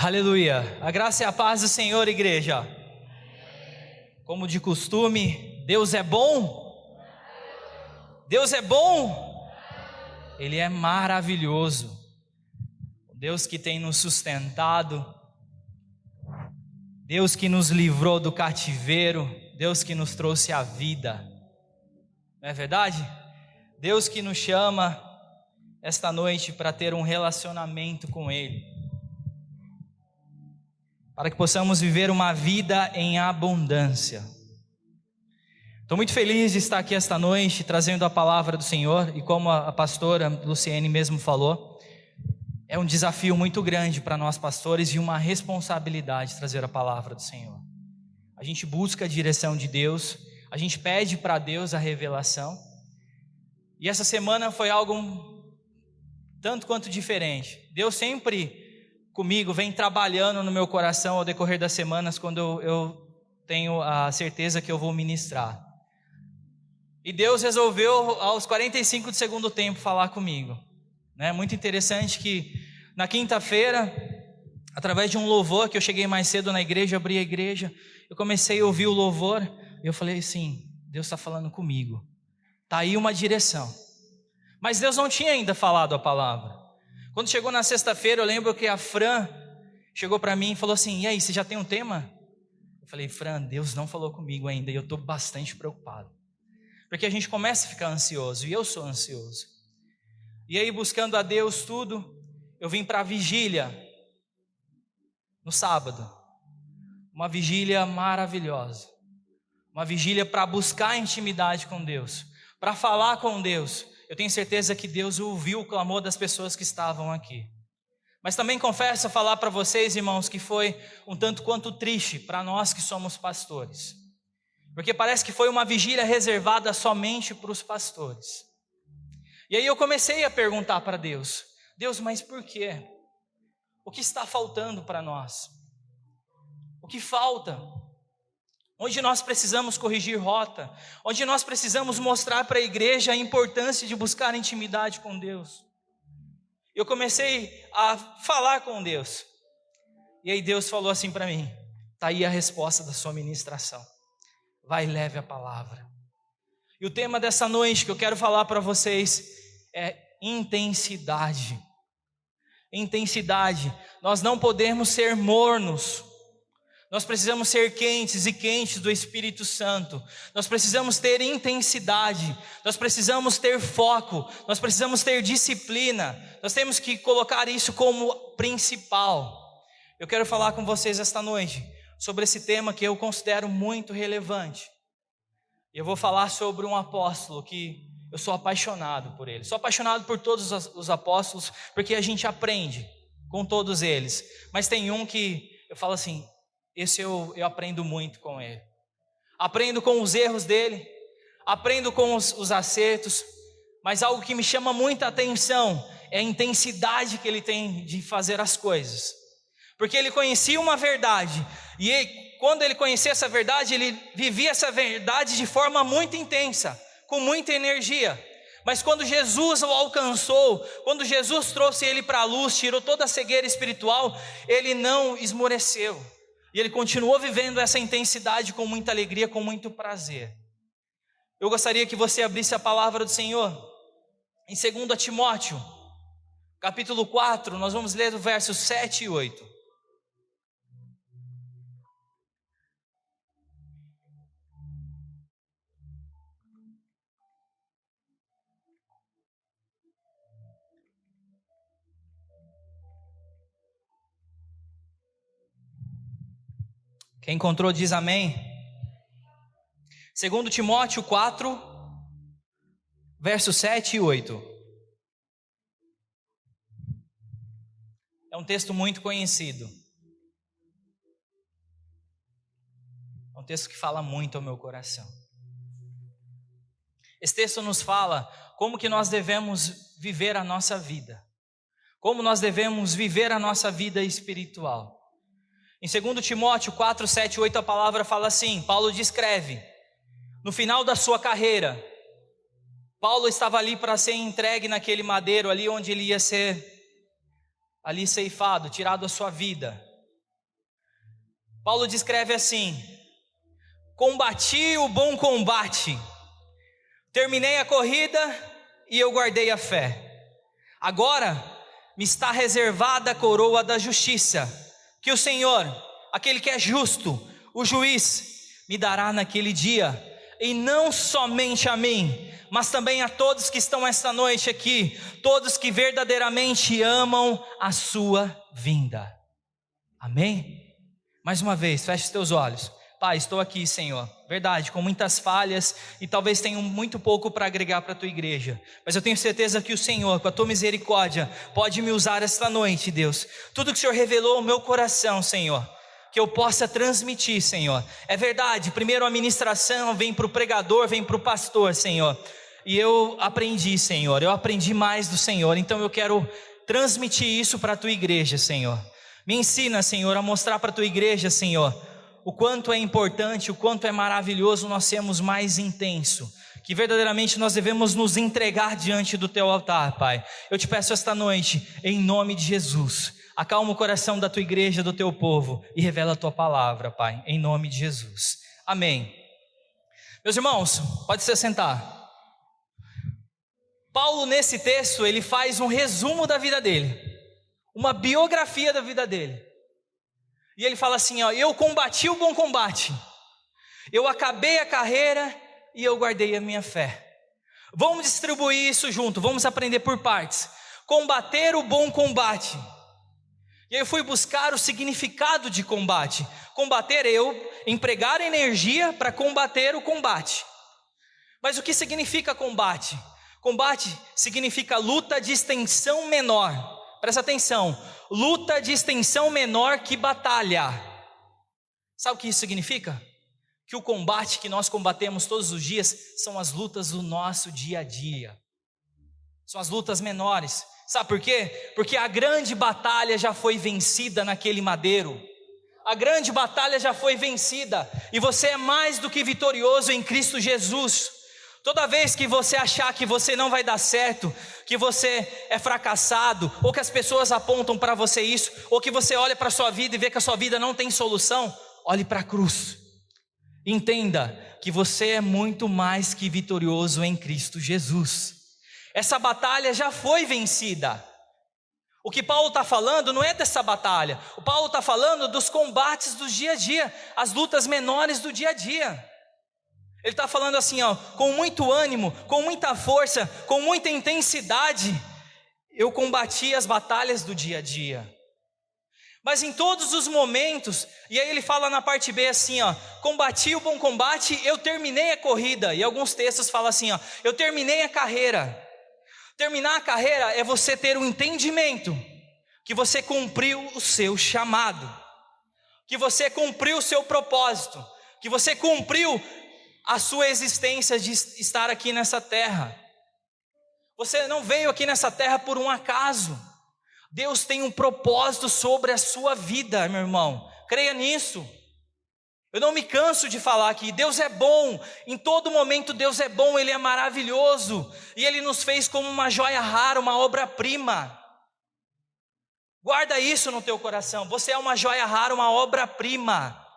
Aleluia, a graça e a paz do Senhor, igreja. Como de costume, Deus é bom? Deus é bom? Ele é maravilhoso. O Deus que tem nos sustentado, Deus que nos livrou do cativeiro, Deus que nos trouxe a vida. Não é verdade? Deus que nos chama esta noite para ter um relacionamento com Ele, para que possamos viver uma vida em abundância. Estou muito feliz de estar aqui esta noite, trazendo a palavra do Senhor, e como a pastora Luciene mesmo falou, é um desafio muito grande para nós pastores e uma responsabilidade trazer a palavra do Senhor. A gente busca a direção de Deus, a gente pede para Deus a revelação, e essa semana foi algo tanto quanto diferente. Deus sempre comigo vem trabalhando no meu coração ao decorrer das semanas, quando eu tenho a certeza que eu vou ministrar. E Deus resolveu aos 45 do segundo tempo falar comigo, né? Muito interessante que na quinta-feira, através de um louvor, que eu cheguei mais cedo na igreja, abri a igreja, eu comecei a ouvir o louvor, e eu falei assim, Deus está falando comigo, está aí uma direção. Mas Deus não tinha ainda falado a palavra. Quando chegou na sexta-feira, eu lembro que a Fran chegou para mim e falou assim, e aí, você já tem um tema? Eu falei, Fran, Deus não falou comigo ainda, e eu estou bastante preocupado. Porque a gente começa a ficar ansioso, e eu sou ansioso. E aí, buscando a Deus tudo, eu vim para a vigília, no sábado. Uma vigília maravilhosa. Uma vigília para buscar intimidade com Deus, para falar com Deus. Eu tenho certeza que Deus ouviu o clamor das pessoas que estavam aqui. Mas também confesso a falar para vocês, irmãos, que foi um tanto quanto triste para nós que somos pastores. Porque parece que foi uma vigília reservada somente para os pastores. E aí eu comecei a perguntar para Deus, Deus, mas por quê? O que está faltando para nós? O que falta? Onde nós precisamos corrigir rota, onde nós precisamos mostrar para a igreja a importância de buscar intimidade com Deus. Eu comecei a falar com Deus, e aí Deus falou assim para mim, está aí a resposta da sua ministração, vai e leve a palavra. E o tema dessa noite que eu quero falar para vocês é intensidade. Intensidade, nós não podemos ser mornos. Nós precisamos ser quentes e quentes do Espírito Santo. Nós precisamos ter intensidade. Nós precisamos ter foco. Nós precisamos ter disciplina. Nós temos que colocar isso como principal. Eu quero falar com vocês esta noite sobre esse tema que eu considero muito relevante. Eu vou falar sobre um apóstolo que eu sou apaixonado por ele. Sou apaixonado por todos os apóstolos porque a gente aprende com todos eles. Mas tem um que eu falo assim, esse eu aprendo muito com ele. Aprendo com os erros dele, aprendo com os acertos, mas algo que me chama muita atenção é a intensidade que ele tem de fazer as coisas. Porque ele conhecia uma verdade, e quando ele conhecia essa verdade, ele vivia essa verdade de forma muito intensa, com muita energia. Mas quando Jesus o alcançou, quando Jesus trouxe ele para a luz, tirou toda a cegueira espiritual, ele não esmoreceu. E ele continuou vivendo essa intensidade com muita alegria, com muito prazer. Eu gostaria que você abrisse a palavra do Senhor em 2 Timóteo, capítulo 4, nós vamos ler os versos 7 e 8. Quem encontrou diz amém. 2 Timóteo 4, versos 7 e 8. É um texto muito conhecido. É um texto que fala muito ao meu coração. Esse texto nos fala como que nós devemos viver a nossa vida. Como nós devemos viver a nossa vida espiritual. Em 2 Timóteo 4, 7 e 8 a palavra fala assim, Paulo descreve, no final da sua carreira, Paulo estava ali para ser entregue naquele madeiro, ali onde ele ia ser ali ceifado, tirado a sua vida. Paulo descreve assim: combati o bom combate, terminei a corrida e eu guardei a fé. Agora me está reservada a coroa da justiça, que o Senhor, aquele que é justo, o juiz, me dará naquele dia, e não somente a mim, mas também a todos que estão esta noite aqui, todos que verdadeiramente amam a sua vinda. Amém? Mais uma vez, feche os teus olhos. Pai, estou aqui, Senhor, verdade, com muitas falhas e talvez tenha muito pouco para agregar para a tua igreja, mas eu tenho certeza que o Senhor, com a tua misericórdia, pode me usar esta noite, Deus. Tudo que o Senhor revelou ao meu coração, Senhor, que eu possa transmitir, Senhor. É verdade, primeiro a ministração vem para o pregador, vem para o pastor, Senhor, e eu aprendi, Senhor, eu aprendi mais do Senhor, então eu quero transmitir isso para a tua igreja, Senhor. Me ensina, Senhor, a mostrar para a tua igreja, Senhor, o quanto é importante, o quanto é maravilhoso nós sermos mais intenso, que verdadeiramente nós devemos nos entregar diante do teu altar, Pai. Eu te peço esta noite, em nome de Jesus, acalma o coração da tua igreja, do teu povo, e revela a tua palavra, Pai, em nome de Jesus, amém. Meus irmãos, pode se sentar. Paulo, nesse texto, ele faz um resumo da vida dele, uma biografia da vida dele. E ele fala assim, ó: eu combati o bom combate, eu acabei a carreira e eu guardei a minha fé. Vamos distribuir isso junto, vamos aprender por partes. Combater o bom combate. E aí eu fui buscar o significado de combate. Combater é eu empregar energia para combater o combate. Mas o que significa combate? Combate significa luta de extensão menor. Presta atenção, luta de extensão menor que batalha. Sabe o que isso significa? Que o combate que nós combatemos todos os dias são as lutas do nosso dia a dia. São as lutas menores. Sabe por quê? Porque a grande batalha já foi vencida naquele madeiro. A grande batalha já foi vencida. E você é mais do que vitorioso em Cristo Jesus. Toda vez que você achar que você não vai dar certo, que você é fracassado, ou que as pessoas apontam para você isso, ou que você olha para a sua vida e vê que a sua vida não tem solução, olhe para a cruz. Entenda que você é muito mais que vitorioso em Cristo Jesus. Essa batalha já foi vencida. O que Paulo está falando não é dessa batalha. O Paulo está falando dos combates do dia a dia, as lutas menores do dia a dia. Ele está falando assim, ó, com muito ânimo, com muita força, com muita intensidade, eu combati as batalhas do dia a dia. Mas em todos os momentos, e aí ele fala na parte B assim, ó: combati o bom combate, eu terminei a corrida. E alguns textos falam assim, ó: eu terminei a carreira. Terminar a carreira é você ter um entendimento que você cumpriu o seu chamado, que você cumpriu o seu propósito, que você cumpriu a sua existência de estar aqui nessa terra. Você não veio aqui nessa terra por um acaso. Deus tem um propósito sobre a sua vida, meu irmão. Creia nisso. Eu não me canso de falar aqui. Deus é bom. Em todo momento Deus é bom. Ele é maravilhoso. E Ele nos fez como uma joia rara, uma obra-prima. Guarda isso no teu coração. Você é uma joia rara, uma obra-prima.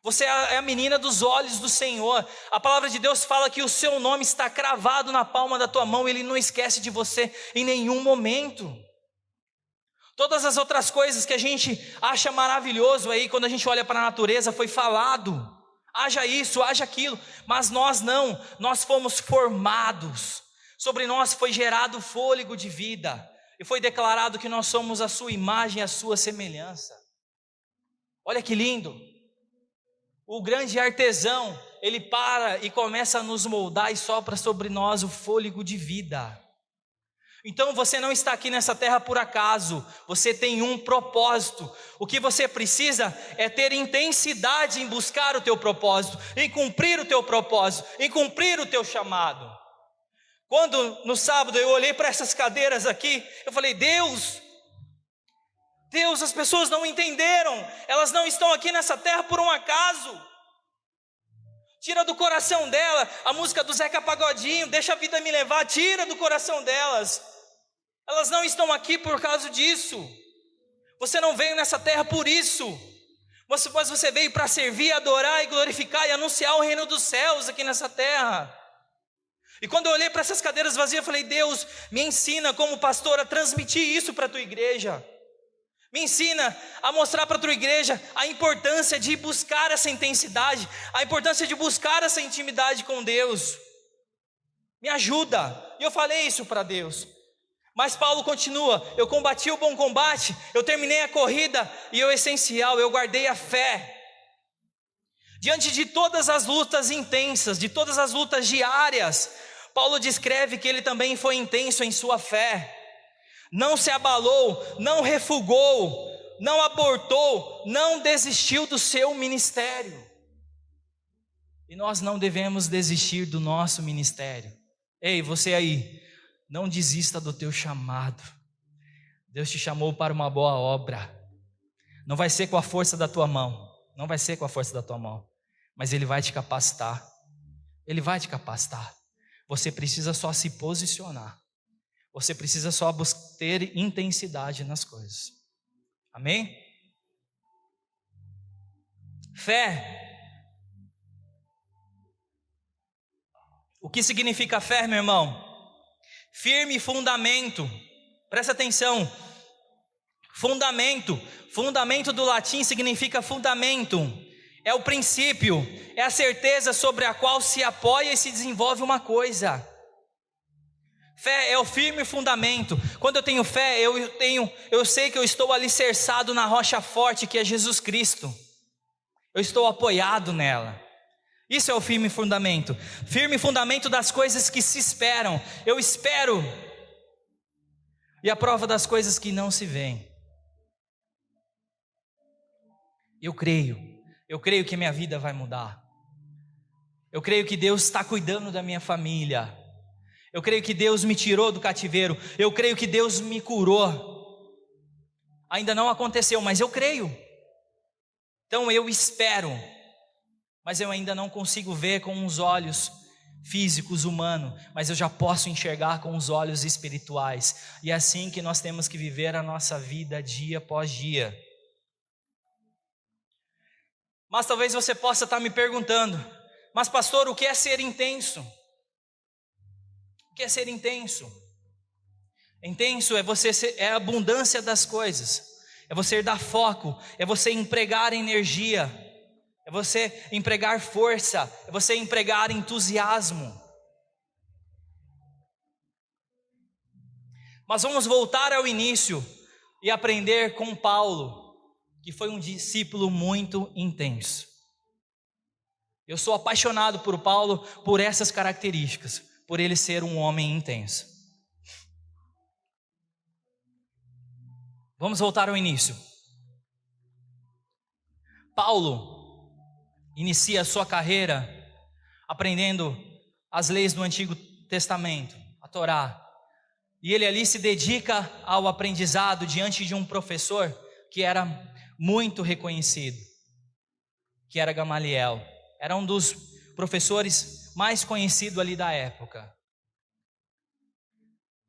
Você é a menina dos olhos do Senhor. A palavra de Deus fala que o seu nome está cravado na palma da tua mão. Ele não esquece de você em nenhum momento. Todas as outras coisas que a gente acha maravilhoso aí, quando a gente olha para a natureza, foi falado: haja isso, haja aquilo. Mas nós não, nós fomos formados. Sobre nós foi gerado fôlego de vida. E foi declarado que nós somos a sua imagem e a sua semelhança. Olha que lindo. O grande artesão, ele para e começa a nos moldar e sopra sobre nós o fôlego de vida. Então você não está aqui nessa terra por acaso, você tem um propósito. O que você precisa é ter intensidade em buscar o teu propósito, em cumprir o teu propósito, em cumprir o teu chamado. Quando no sábado eu olhei para essas cadeiras aqui, eu falei: Deus, as pessoas não entenderam, elas não estão aqui nessa terra por um acaso. Tira do coração dela a música do Zeca Pagodinho, deixa a vida me levar, tira do coração delas. Elas não estão aqui por causa disso. Você não veio nessa terra por isso. Mas você veio para servir, adorar e glorificar e anunciar o reino dos céus aqui nessa terra. E quando eu olhei para essas cadeiras vazias, eu falei: Deus, me ensina como pastor a transmitir isso para a tua igreja. Me ensina a mostrar para a tua igreja a importância de buscar essa intensidade, a importância de buscar essa intimidade com Deus. Me ajuda. E eu falei isso para Deus. Mas Paulo continua: eu combati o bom combate, eu terminei a corrida e o essencial, eu guardei a fé. Diante de todas as lutas intensas, de todas as lutas diárias, Paulo descreve que ele também foi intenso em sua fé. Não se abalou, não refugou, não abortou, não desistiu do seu ministério. E nós não devemos desistir do nosso ministério. Ei, você aí, não desista do teu chamado. Deus te chamou para uma boa obra. Não vai ser com a força da tua mão, não vai ser com a força da tua mão, mas Ele vai te capacitar. Ele vai te capacitar. Você precisa só se posicionar. Você precisa só ter intensidade nas coisas. Amém? Fé. O que significa fé, meu irmão? Firme fundamento. Presta atenção. Fundamento. Fundamento do latim significa fundamento. É o princípio, é a certeza sobre a qual se apoia e se desenvolve uma coisa. Fé é o firme fundamento. Quando eu tenho fé, eu sei que eu estou alicerçado na rocha forte que é Jesus Cristo. Eu estou apoiado nela. Isso é o firme fundamento. Firme fundamento das coisas que se esperam. Eu espero. E a prova das coisas que não se veem. Eu creio que minha vida vai mudar. Eu creio que Deus está cuidando da minha família. Eu creio que Deus me tirou do cativeiro. Eu creio que Deus me curou. Ainda não aconteceu, mas eu creio. Então eu espero, mas eu ainda não consigo ver com os olhos físicos, humanos, mas eu já posso enxergar com os olhos espirituais. E é assim que nós temos que viver a nossa vida dia após dia. Mas talvez você possa estar me perguntando: mas pastor, o que é ser intenso? O que é ser intenso? Intenso é a abundância das coisas, é você dar foco, é você empregar energia, é você empregar força, é você empregar entusiasmo. Mas vamos voltar ao início e aprender com Paulo, que foi um discípulo muito intenso. Eu sou apaixonado por Paulo por essas características, por ele ser um homem intenso. Vamos voltar ao início. Paulo inicia a sua carreira aprendendo as leis do Antigo Testamento, a Torá. E ele ali se dedica ao aprendizado diante de um professor que era muito reconhecido, que era Gamaliel. Era um dos professores mais conhecido ali da época.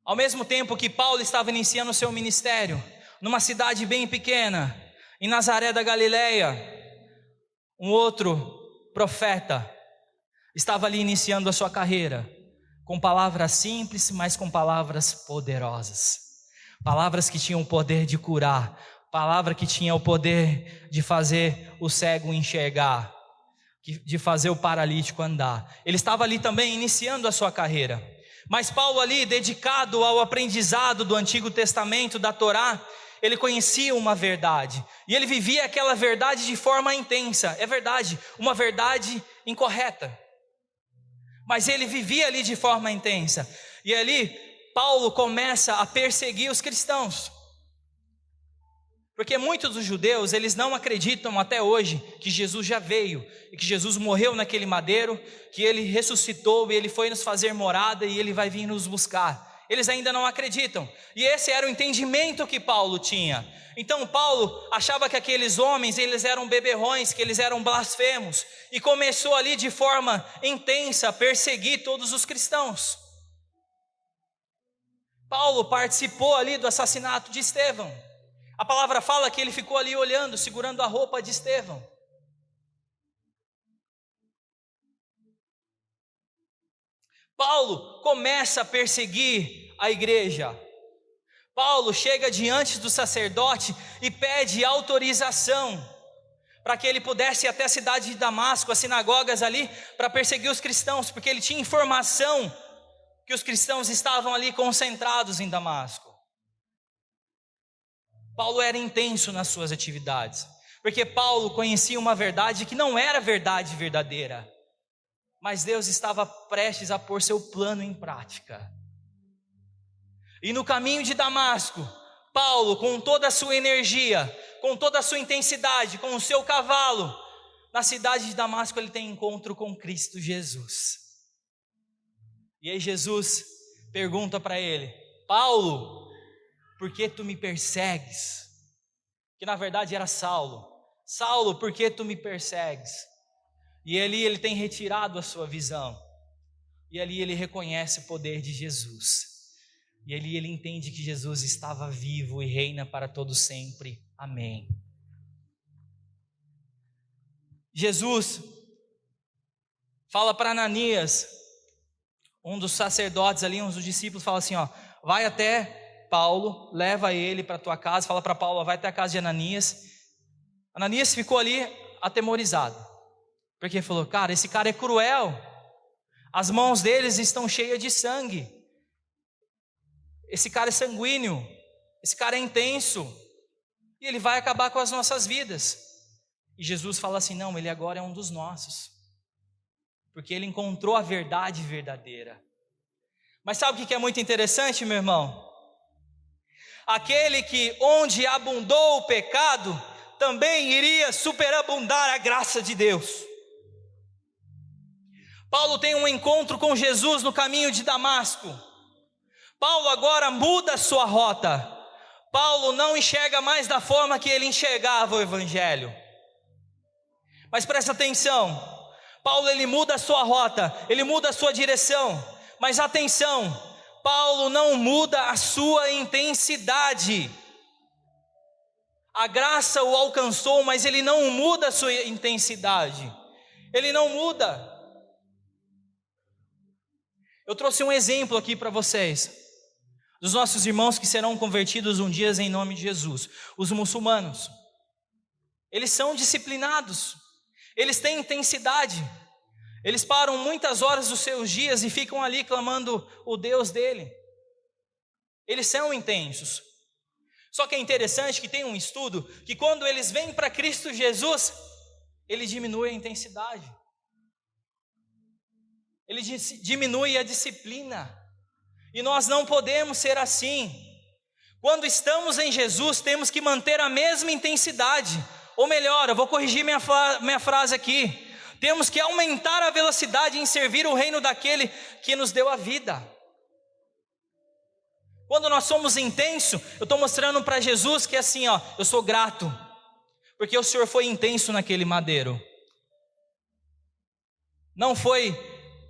Ao mesmo tempo que Paulo estava iniciando o seu ministério, numa cidade bem pequena, em Nazaré da Galileia, um outro profeta estava ali iniciando a sua carreira, com palavras simples, mas com palavras poderosas, palavras que tinham o poder de curar, palavra que tinha o poder de fazer o cego enxergar, de fazer o paralítico andar. Ele estava ali também iniciando a sua carreira. Mas Paulo ali, dedicado ao aprendizado do Antigo Testamento, da Torá, ele conhecia uma verdade. E ele vivia aquela verdade de forma intensa. É verdade, uma verdade incorreta. Mas ele vivia ali de forma intensa. E ali, Paulo começa a perseguir os cristãos. Porque muitos dos judeus, eles não acreditam até hoje que Jesus já veio, e que Jesus morreu naquele madeiro, que Ele ressuscitou e Ele foi nos fazer morada e Ele vai vir nos buscar. Eles ainda não acreditam, e esse era o entendimento que Paulo tinha. Então Paulo achava que aqueles homens, eles eram beberrões, que eles eram blasfemos, e começou ali de forma intensa a perseguir todos os cristãos. Paulo participou ali do assassinato de Estevão. A palavra fala que ele ficou ali olhando, segurando a roupa de Estevão. Paulo começa a perseguir a igreja. Paulo chega diante do sacerdote e pede autorização para que ele pudesse ir até a cidade de Damasco, as sinagogas ali, para perseguir os cristãos, porque ele tinha informação que os cristãos estavam ali concentrados em Damasco. Paulo era intenso nas suas atividades, porque Paulo conhecia uma verdade que não era verdade verdadeira, mas Deus estava prestes a pôr seu plano em prática. E no caminho de Damasco, Paulo, com toda a sua energia, com toda a sua intensidade, com o seu cavalo, na cidade de Damasco ele tem encontro com Cristo Jesus. E aí Jesus pergunta para ele: Paulo, por que tu me persegues? Que na verdade era Saulo. Saulo, por que tu me persegues? E ali ele tem retirado a sua visão. E ali ele reconhece o poder de Jesus. E ali ele entende que Jesus estava vivo e reina para todo sempre. Amém. Jesus fala para Ananias, um dos sacerdotes ali, um dos discípulos, fala assim, ó, vai até Paulo, leva ele para a tua casa, fala para Paulo, vai até a casa de Ananias. Ananias ficou ali atemorizado, porque falou, cara, esse cara é cruel, as mãos deles estão cheias de sangue, esse cara é sanguíneo, esse cara é intenso, e ele vai acabar com as nossas vidas. E Jesus fala assim, não, ele agora é um dos nossos, porque ele encontrou a verdade verdadeira. Mas sabe o que é muito interessante, meu irmão? Aquele que onde abundou o pecado, também iria superabundar a graça de Deus. Paulo tem um encontro com Jesus no caminho de Damasco. Paulo agora muda a sua rota. Paulo não enxerga mais da forma que ele enxergava o evangelho. Mas presta atenção, Paulo ele muda a sua rota, ele muda a sua direção, mas atenção, Paulo não muda a sua intensidade. A graça o alcançou, mas ele não muda a sua intensidade, ele não muda. Eu trouxe um exemplo aqui para vocês, dos nossos irmãos que serão convertidos um dia em nome de Jesus, os muçulmanos. Eles são disciplinados, eles têm intensidade, eles param muitas horas dos seus dias e ficam ali clamando o Deus dele. Eles são intensos. Só que é interessante que tem um estudo que quando eles vêm para Cristo Jesus, ele diminui a intensidade, ele diminui a disciplina. E nós não podemos ser assim. Quando estamos em Jesus, temos que manter a mesma intensidade. Ou melhor, eu vou corrigir minha frase aqui. Temos que aumentar a velocidade em servir o reino daquele que nos deu a vida. Quando nós somos intensos, eu estou mostrando para Jesus que é assim, ó, eu sou grato, porque o Senhor foi intenso naquele madeiro. Não foi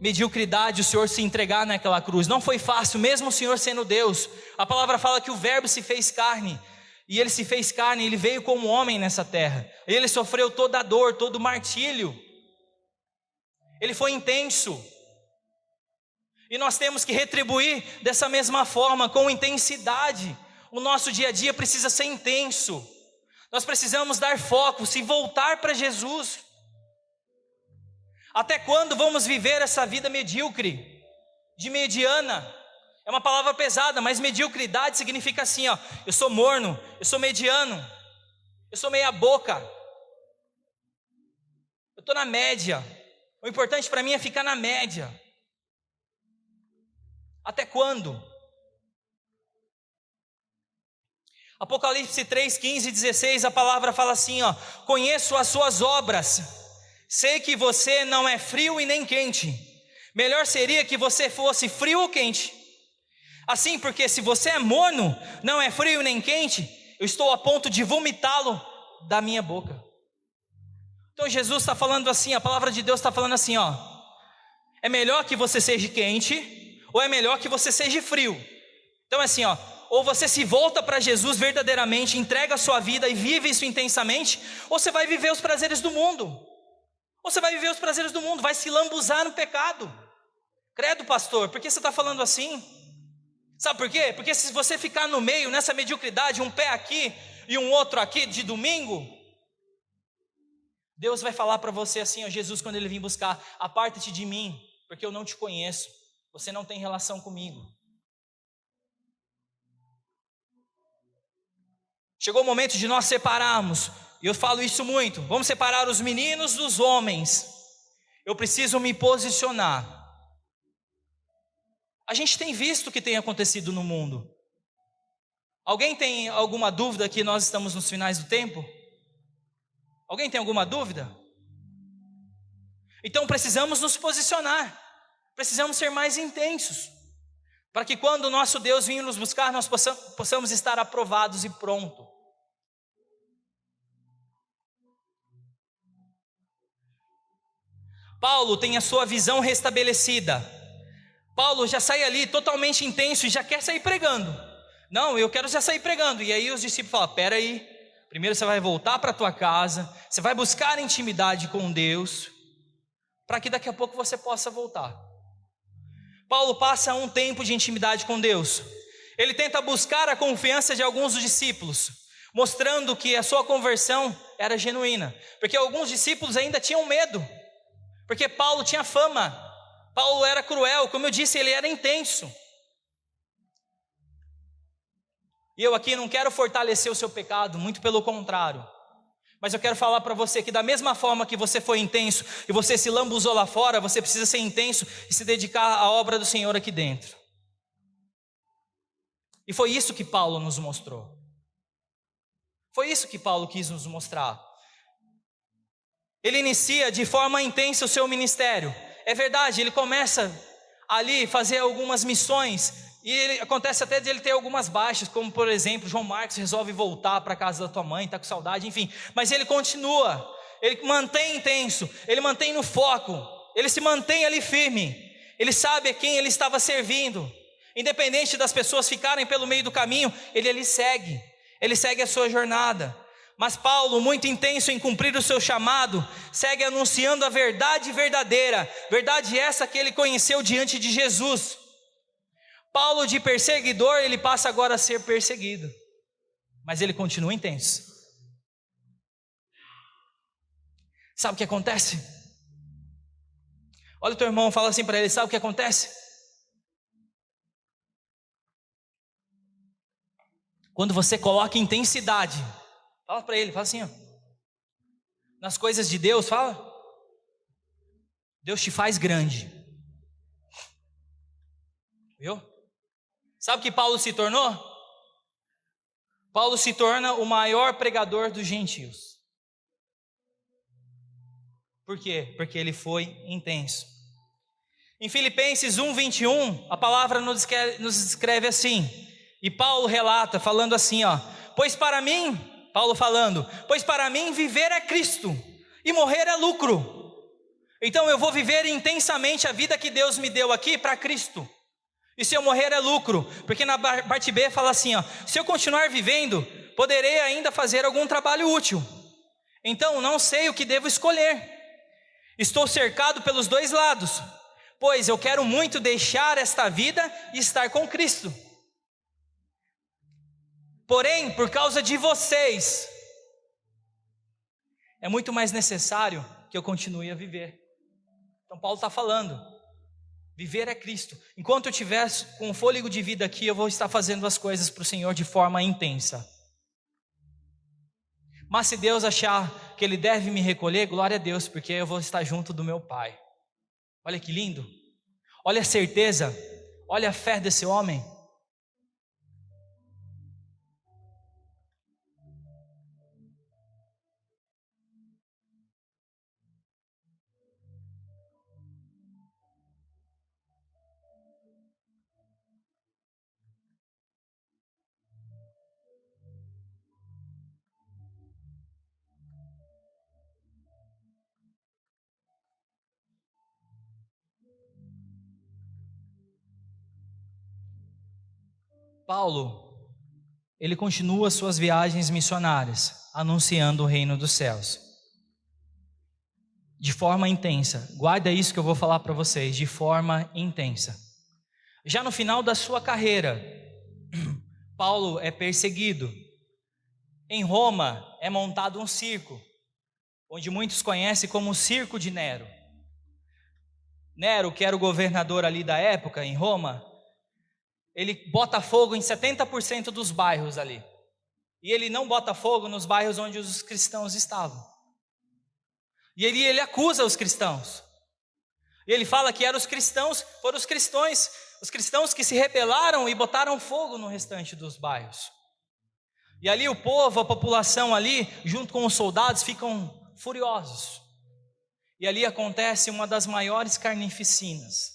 mediocridade o Senhor se entregar naquela cruz, não foi fácil, mesmo o Senhor sendo Deus. A palavra fala que o verbo se fez carne, e ele se fez carne, ele veio como homem nessa terra, ele sofreu toda a dor, todo o martírio, ele foi intenso, e nós temos que retribuir dessa mesma forma, com intensidade. O nosso dia a dia precisa ser intenso, nós precisamos dar foco, se voltar para Jesus. Até quando vamos viver essa vida medíocre, de mediana? É uma palavra pesada, mas mediocridade significa assim, ó, eu sou morno, eu sou mediano, eu sou meia boca, eu estou na média, o importante para mim é ficar na média. Até quando? Apocalipse 3, 15 e 16, a palavra fala assim, ó, conheço as suas obras, sei que você não é frio e nem quente, melhor seria que você fosse frio ou quente, assim porque se você é morno, não é frio nem quente, eu estou a ponto de vomitá-lo da minha boca. Então Jesus está falando assim, a palavra de Deus está falando assim, ó, é melhor que você seja quente, ou é melhor que você seja frio. Então é assim, ó, ou você se volta para Jesus verdadeiramente, entrega a sua vida e vive isso intensamente, ou você vai viver os prazeres do mundo. Ou você vai viver os prazeres do mundo, vai se lambuzar no pecado. Credo, pastor, por que você está falando assim? Sabe por quê? Porque se você ficar no meio, nessa mediocridade, um pé aqui e um outro aqui de domingo, Deus vai falar para você assim, ó, Jesus, quando Ele vir buscar: aparta-te de mim, porque eu não te conheço, você não tem relação comigo. Chegou o momento de nós separarmos, e eu falo isso muito, vamos separar os meninos dos homens. Eu preciso me posicionar. A gente tem visto o que tem acontecido no mundo. Alguém tem alguma dúvida que nós estamos nos finais do tempo? Alguém tem alguma dúvida? Então precisamos nos posicionar, precisamos ser mais intensos, para que quando o nosso Deus vir nos buscar, nós possamos estar aprovados e prontos. Paulo tem a sua visão restabelecida. Paulo já sai ali totalmente intenso e já quer sair pregando. Não, eu quero já sair pregando. E aí os discípulos falam: pera aí, primeiro você vai voltar para a tua casa, você vai buscar intimidade com Deus, para que daqui a pouco você possa voltar. Paulo passa um tempo de intimidade com Deus. Ele tenta buscar a confiança de alguns dos discípulos, mostrando que a sua conversão era genuína, porque alguns discípulos ainda tinham medo, porque Paulo tinha fama. Paulo era cruel, como eu disse, ele era intenso. E eu aqui não quero fortalecer o seu pecado, muito pelo contrário. Mas eu quero falar para você que da mesma forma que você foi intenso e você se lambuzou lá fora, você precisa ser intenso e se dedicar à obra do Senhor aqui dentro. E foi isso que Paulo nos mostrou. Foi isso que Paulo quis nos mostrar. Ele inicia de forma intensa o seu ministério. É verdade, ele começa ali a fazer algumas missões, e acontece até de ele ter algumas baixas, como por exemplo, João Marcos resolve voltar para a casa da tua mãe, está com saudade, enfim. Mas ele continua, ele mantém intenso, ele mantém no foco, ele se mantém ali firme, ele sabe a quem ele estava servindo. Independente das pessoas ficarem pelo meio do caminho, ele segue a sua jornada. Mas Paulo, muito intenso em cumprir o seu chamado, segue anunciando a verdade verdadeira, verdade essa que ele conheceu diante de Jesus. Paulo, de perseguidor, ele passa agora a ser perseguido, mas ele continua intenso. Sabe o que acontece? Olha o teu irmão, fala assim para ele: sabe o que acontece? Quando você coloca intensidade, fala para ele, fala assim, ó, nas coisas de Deus, fala, Deus te faz grande. Viu? Sabe o que Paulo se tornou? Paulo se torna o maior pregador dos gentios. Por quê? Porque ele foi intenso. Em Filipenses 1:21, a palavra nos escreve assim, e Paulo relata, falando assim, ó: pois para mim, Paulo falando, pois para mim viver é Cristo e morrer é lucro. Então eu vou viver intensamente a vida que Deus me deu aqui para Cristo. E se eu morrer é lucro, porque na parte B fala assim, ó: se eu continuar vivendo, poderei ainda fazer algum trabalho útil. Então não sei o que devo escolher. Estou cercado pelos dois lados, pois eu quero muito deixar esta vida e estar com Cristo. Porém, por causa de vocês, é muito mais necessário que eu continue a viver. Então Paulo está falando, viver é Cristo. Enquanto eu estiver com o fôlego de vida aqui, eu vou estar fazendo as coisas para o Senhor de forma intensa. Mas se Deus achar que Ele deve me recolher, glória a Deus, porque eu vou estar junto do meu Pai. Olha que lindo, olha a certeza, olha a fé desse homem. Paulo, ele continua suas viagens missionárias, anunciando o reino dos céus. De forma intensa. Guarda isso que eu vou falar para vocês, de forma intensa. Já no final da sua carreira, Paulo é perseguido. Em Roma é montado um circo, onde muitos conhecem como o Circo de Nero. Nero, que era o governador ali da época, em Roma, ele bota fogo em 70% dos bairros ali. E ele não bota fogo nos bairros onde os cristãos estavam. E ele acusa os cristãos. E ele fala que foram os cristãos que se rebelaram e botaram fogo no restante dos bairros. E ali o povo, a população ali, junto com os soldados, ficam furiosos. E ali acontece uma das maiores carnificinas.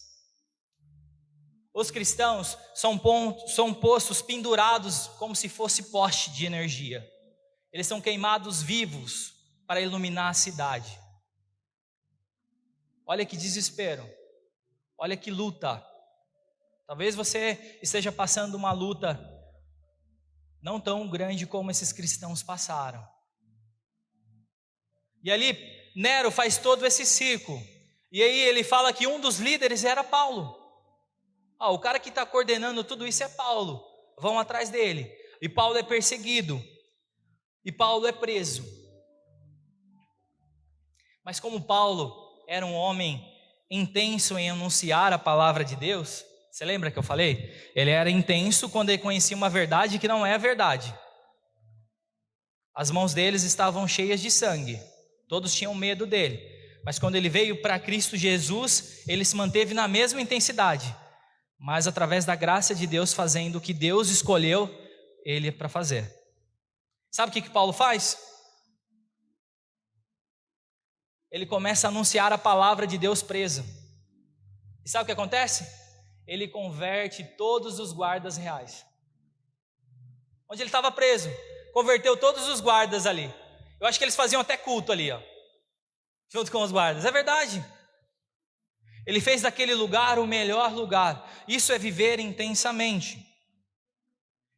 Os cristãos são postos pendurados como se fosse poste de energia. Eles são queimados vivos para iluminar a cidade. Olha que desespero. Olha que luta. Talvez você esteja passando uma luta não tão grande como esses cristãos passaram. E ali Nero faz todo esse circo. E aí ele fala que um dos líderes era Paulo. O cara que está coordenando tudo isso é Paulo. Vão atrás dele. E Paulo é perseguido. E Paulo é preso. Mas como Paulo era um homem intenso em anunciar a palavra de Deus, você lembra que eu falei? Ele era intenso quando ele conhecia uma verdade que não é a verdade. As mãos deles estavam cheias de sangue. Todos tinham medo dele. Mas quando ele veio para Cristo Jesus, ele se manteve na mesma intensidade. Mas através da graça de Deus, fazendo o que Deus escolheu ele para fazer. Sabe o que Paulo faz? Ele começa a anunciar a palavra de Deus preso. E sabe o que acontece? Ele converte todos os guardas reais. Onde ele estava preso, converteu todos os guardas ali. Eu acho que eles faziam até culto ali, junto com os guardas. É verdade. Ele fez daquele lugar o melhor lugar. Isso é viver intensamente.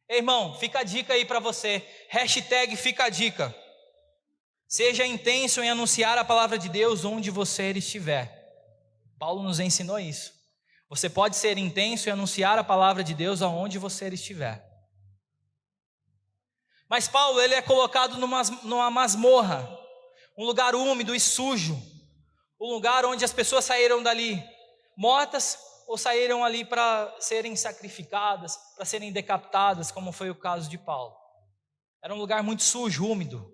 Ei, irmão, fica a dica aí para você. Hashtag fica a dica. Seja intenso em anunciar a palavra de Deus onde você estiver. Paulo nos ensinou isso. Você pode ser intenso em anunciar a palavra de Deus aonde você estiver. Mas Paulo, ele é colocado numa masmorra, um lugar úmido e sujo, um lugar onde as pessoas saíram dali mortas ou saíram ali para serem sacrificadas, para serem decapitadas, como foi o caso de Paulo. Era um lugar muito sujo, úmido,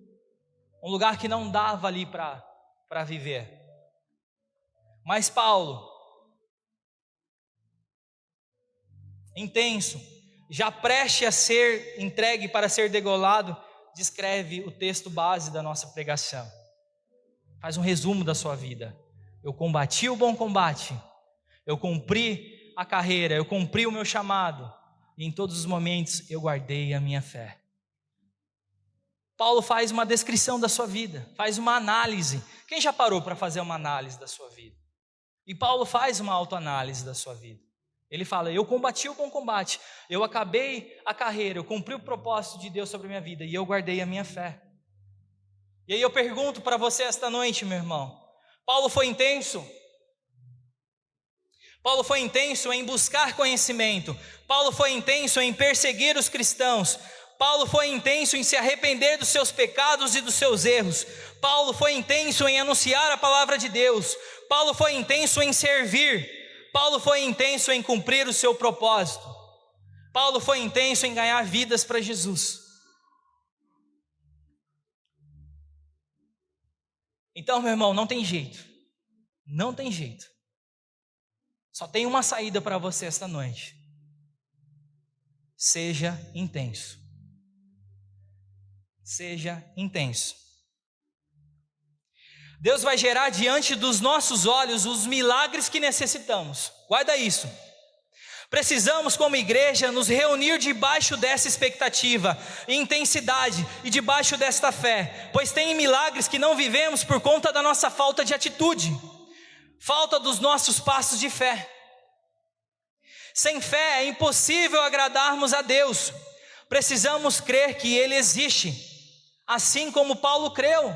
um lugar que não dava ali para viver. Mas Paulo, intenso, já prestes a ser entregue para ser degolado, descreve o texto base da nossa pregação. Faz um resumo da sua vida. Eu combati o bom combate, eu cumpri a carreira, eu cumpri o meu chamado, e em todos os momentos eu guardei a minha fé. Paulo faz uma descrição da sua vida, faz uma análise. Quem já parou para fazer uma análise da sua vida? E Paulo faz uma autoanálise da sua vida. Ele fala, eu combati o bom combate, eu acabei a carreira, eu cumpri o propósito de Deus sobre a minha vida e eu guardei a minha fé. E aí eu pergunto para você esta noite, meu irmão, Paulo foi intenso? Paulo foi intenso em buscar conhecimento, Paulo foi intenso em perseguir os cristãos, Paulo foi intenso em se arrepender dos seus pecados e dos seus erros, Paulo foi intenso em anunciar a palavra de Deus, Paulo foi intenso em servir, Paulo foi intenso em cumprir o seu propósito, Paulo foi intenso em ganhar vidas para Jesus. Então, meu irmão, não tem jeito, não tem jeito, só tem uma saída para você esta noite: seja intenso. Seja intenso. Deus vai gerar diante dos nossos olhos os milagres que necessitamos. Guarda isso. Precisamos, como igreja, nos reunir debaixo dessa expectativa e intensidade e debaixo desta fé, pois tem milagres que não vivemos por conta da nossa falta de atitude, falta dos nossos passos de fé. Sem fé é impossível agradarmos a Deus. Precisamos crer que Ele existe, assim como Paulo creu.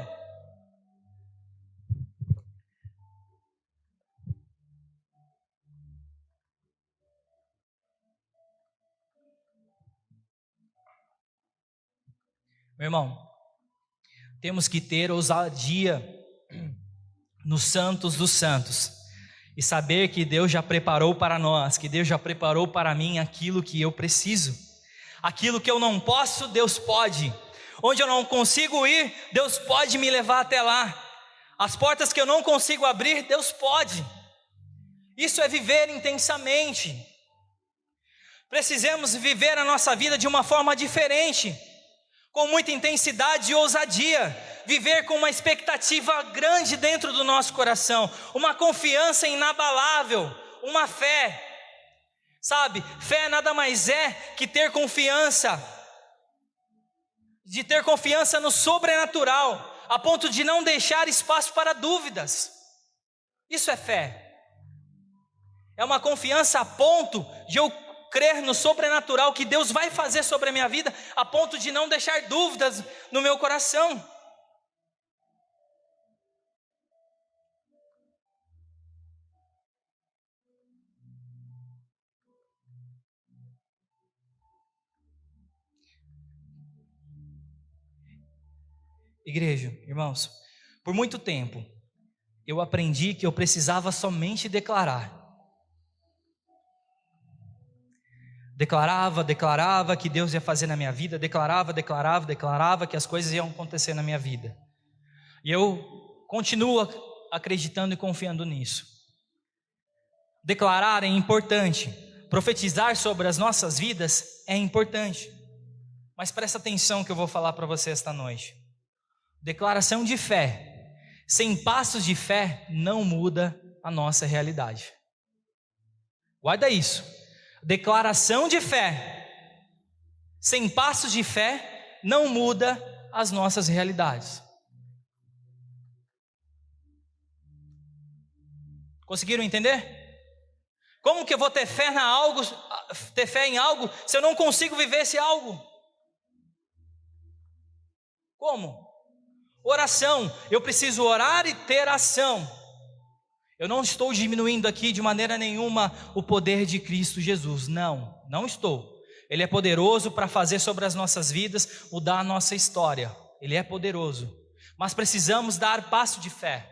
Meu irmão, temos que ter ousadia nos santos dos santos e saber que Deus já preparou para nós, que Deus já preparou para mim aquilo que eu preciso. Aquilo que eu não posso, Deus pode. Onde eu não consigo ir, Deus pode me levar até lá. As portas que eu não consigo abrir, Deus pode. Isso é viver intensamente. Precisamos viver a nossa vida de uma forma diferente, com muita intensidade e ousadia, viver com uma expectativa grande dentro do nosso coração, uma confiança inabalável, uma fé. Sabe, fé nada mais é que ter confiança, de ter confiança no sobrenatural, a ponto de não deixar espaço para dúvidas. Isso é fé. É uma confiança a ponto de eu crer no sobrenatural que Deus vai fazer sobre a minha vida, a ponto de não deixar dúvidas no meu coração. Igreja, irmãos, por muito tempo eu aprendi que eu precisava somente declarar. Declarava que Deus ia fazer na minha vida, declarava que as coisas iam acontecer na minha vida. E eu continuo acreditando e confiando nisso. Declarar é importante, profetizar sobre as nossas vidas é importante. Mas presta atenção que eu vou falar para você esta noite. Declaração de fé, sem passos de fé, não muda a nossa realidade. Guarda isso. Declaração de fé, sem passos de fé, não muda as nossas realidades. Conseguiram entender? Como que eu vou ter fé em algo se eu não consigo viver esse algo? Como? Oração, eu preciso orar e ter ação. Eu não estou diminuindo aqui de maneira nenhuma o poder de Cristo Jesus, não estou. Ele é poderoso para fazer sobre as nossas vidas, mudar a nossa história, Ele é poderoso, mas precisamos dar passo de fé.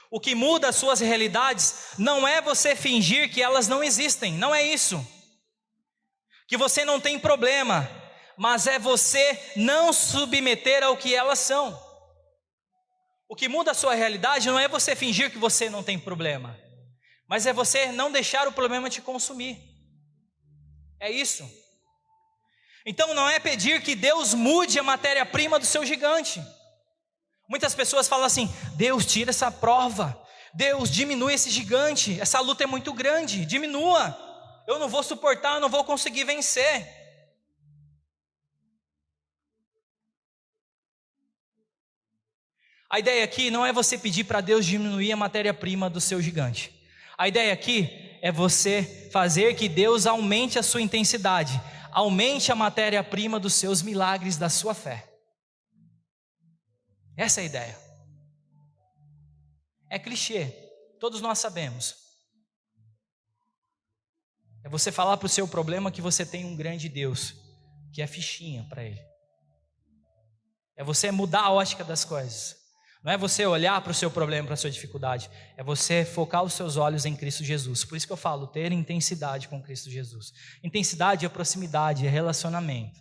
O que muda as suas realidades não é você fingir que elas não existem, não é isso, que você não tem problema, mas é você não submeter ao que elas são. O que muda a sua realidade não é você fingir que você não tem problema, mas é você não deixar o problema te consumir. É isso. Então não é pedir que Deus mude a matéria-prima do seu gigante. Muitas pessoas falam assim: Deus, tira essa prova, Deus, diminui esse gigante, essa luta é muito grande, diminua, eu não vou suportar, eu não vou conseguir vencer. A ideia aqui não é você pedir para Deus diminuir a matéria-prima do seu gigante. A ideia aqui é você fazer que Deus aumente a sua intensidade, aumente a matéria-prima dos seus milagres, da sua fé. Essa é a ideia. É clichê, todos nós sabemos. É você falar para o seu problema que você tem um grande Deus, que é fichinha para ele. É você mudar a ótica das coisas. Não é você olhar para o seu problema, para a sua dificuldade. É você focar os seus olhos em Cristo Jesus. Por isso que eu falo, ter intensidade com Cristo Jesus. Intensidade é proximidade, é relacionamento.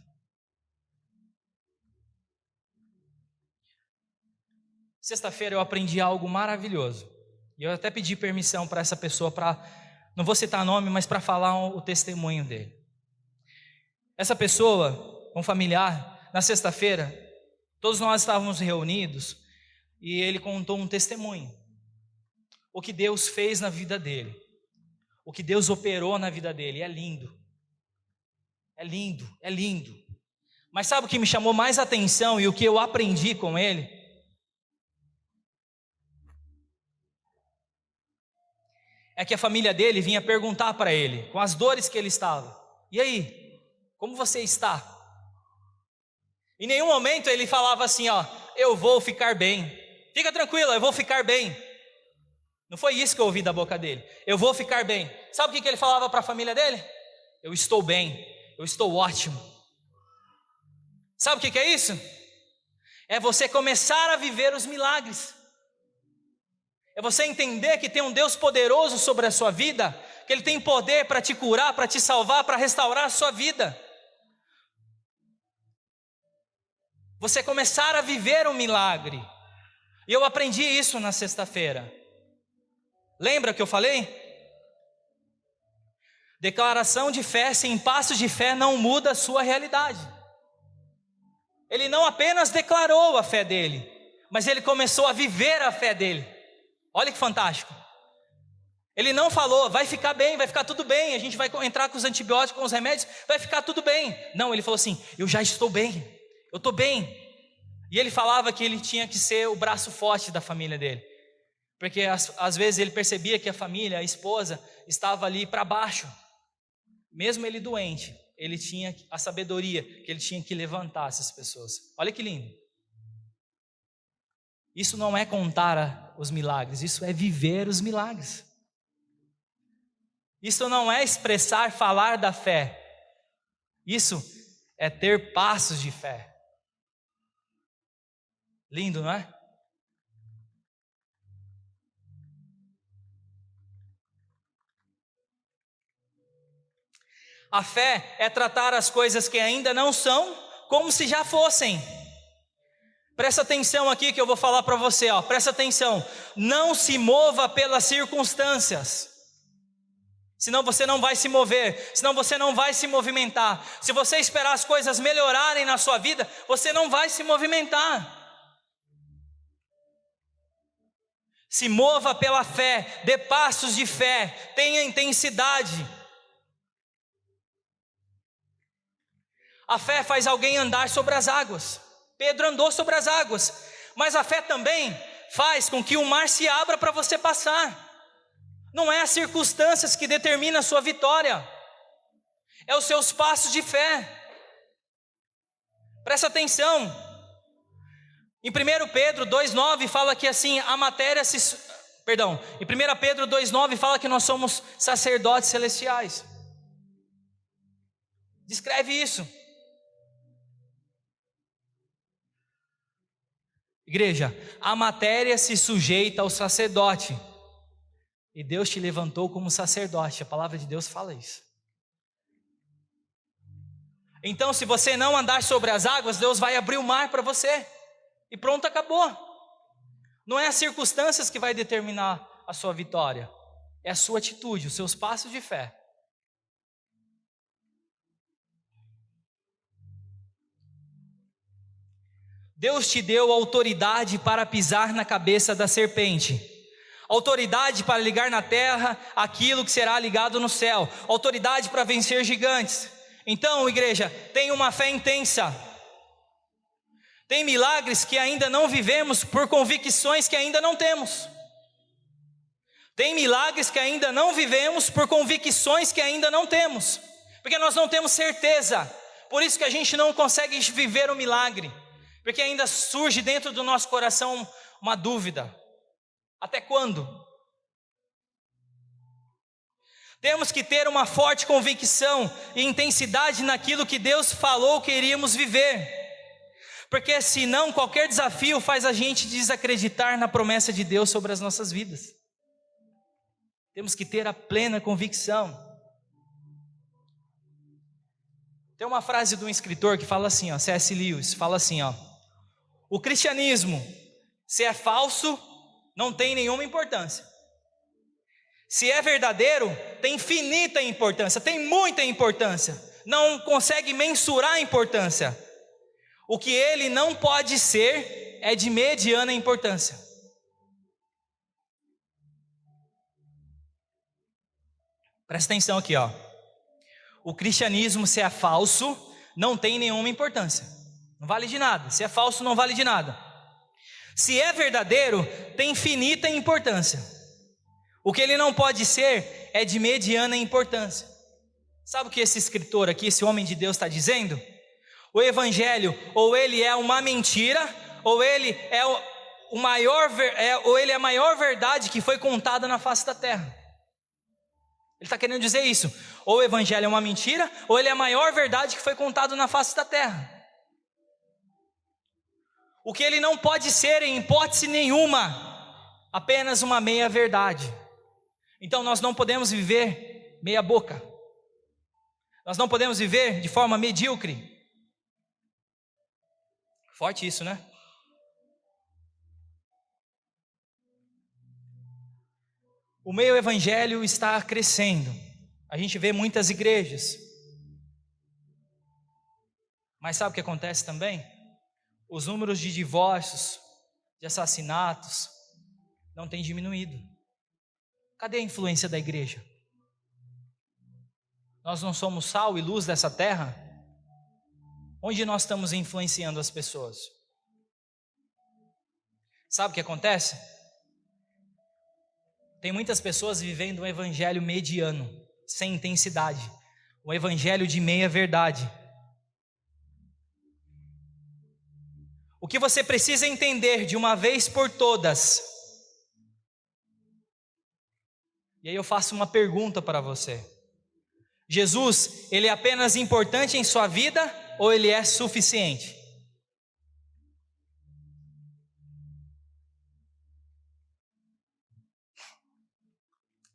Sexta-feira eu aprendi algo maravilhoso. E eu até pedi permissão para essa pessoa, não vou citar nome, mas para falar o testemunho dele. Essa pessoa, um familiar, na sexta-feira, todos nós estávamos reunidos, e ele contou um testemunho, o que Deus fez na vida dele, o que Deus operou na vida dele. É lindo, é lindo, é lindo. Mas sabe o que me chamou mais atenção e o que eu aprendi com ele? É que a família dele vinha perguntar para ele, com as dores que ele estava, E aí, como você está? Em nenhum momento ele falava assim, ó, eu vou ficar bem. Fica tranquilo, eu vou ficar bem. Não foi isso que eu ouvi da boca dele. Eu vou ficar bem. Sabe o que ele falava para a família dele? Eu estou bem, eu estou ótimo. Sabe o que é isso? É você começar a viver os milagres. É você entender que tem um Deus poderoso sobre a sua vida, que Ele tem poder para te curar, para te salvar, para restaurar a sua vida. Você começar a viver um milagre. E eu aprendi isso na sexta-feira. Lembra que eu falei? Declaração de fé sem passos de fé não muda a sua realidade. Ele não apenas declarou a fé dele, mas ele começou a viver a fé dele. Olha que fantástico. Ele não falou, vai ficar bem, vai ficar tudo bem, a gente vai entrar com os antibióticos, com os remédios, vai ficar tudo bem. Não, ele falou assim, eu já estou bem, eu estou bem. E ele falava que ele tinha que ser o braço forte da família dele. Porque às vezes ele percebia que a família, a esposa, estava ali para baixo. Mesmo ele doente, ele tinha a sabedoria que ele tinha que levantar essas pessoas. Olha que lindo. Isso não é contar os milagres, isso é viver os milagres. Isso não é expressar, falar da fé. Isso é ter passos de fé. Lindo, não é? A fé é tratar as coisas que ainda não são como se já fossem. Presta atenção aqui que eu vou falar para você, ó. Presta atenção. Não se mova pelas circunstâncias. Senão você não vai se mover, senão você não vai se movimentar. Se você esperar as coisas melhorarem na sua vida, você não vai se movimentar. Se mova pela fé, dê passos de fé, tenha intensidade. A fé faz alguém andar sobre as águas. Pedro andou sobre as águas, mas a fé também faz com que o mar se abra para você passar. Não é as circunstâncias que determinam a sua vitória, é os seus passos de fé. Presta atenção. Em 1 Pedro 2,9 fala que assim, a matéria em 1 Pedro 2,9 fala que nós somos sacerdotes celestiais. Descreve isso. Igreja, a matéria se sujeita ao sacerdote. E Deus te levantou como sacerdote. A palavra de Deus fala isso. Então, se você não andar sobre as águas, Deus vai abrir o mar para você. E pronto, acabou. Não é as circunstâncias que vai determinar a sua vitória. É a sua atitude, os seus passos de fé. Deus te deu autoridade para pisar na cabeça da serpente, autoridade para ligar na terra aquilo que será ligado no céu, autoridade para vencer gigantes. Então, igreja, tenha uma fé intensa. Tem milagres que ainda não vivemos por convicções que ainda não temos. Tem milagres que ainda não vivemos por convicções que ainda não temos, porque nós não temos certeza. Por isso que a gente não consegue viver o milagre. Porque ainda surge dentro do nosso coração uma dúvida. Até quando? Temos que ter uma forte convicção e intensidade naquilo que Deus falou que iríamos viver. Porque senão qualquer desafio faz a gente desacreditar na promessa de Deus sobre as nossas vidas. Temos que ter a plena convicção. Tem uma frase de um escritor que fala assim, ó, C.S. Lewis, fala assim, ó: o cristianismo, se é falso, não tem nenhuma importância. Se é verdadeiro, tem infinita importância, tem muita importância. Não consegue mensurar a importância. O que ele não pode ser é de mediana importância. Presta atenção aqui, ó. O cristianismo, se é falso, não tem nenhuma importância. Não vale de nada. Se é falso, não vale de nada. Se é verdadeiro, tem infinita importância. O que ele não pode ser é de mediana importância. Sabe o que esse escritor aqui, esse homem de Deus está dizendo? O evangelho, ou ele é uma mentira, ou ele é ou ele é a maior verdade que foi contada na face da terra. Ele está querendo dizer isso. Ou o evangelho é uma mentira, ou ele é a maior verdade que foi contado na face da terra. O que ele não pode ser, em hipótese nenhuma, apenas uma meia verdade. Então nós não podemos viver meia boca. Nós não podemos viver de forma medíocre. Forte isso, né? O meio evangelho está crescendo. A gente vê muitas igrejas. Mas sabe o que acontece também? Os números de divórcios, de assassinatos, não têm diminuído. Cadê a influência da igreja? Nós não somos sal e luz dessa terra? Onde nós estamos influenciando as pessoas? Sabe o que acontece? Tem muitas pessoas vivendo um evangelho mediano, sem intensidade, um evangelho de meia verdade. O que você precisa entender de uma vez por todas, e aí eu faço uma pergunta para você: Jesus, ele é apenas importante em sua vida ou ele é suficiente?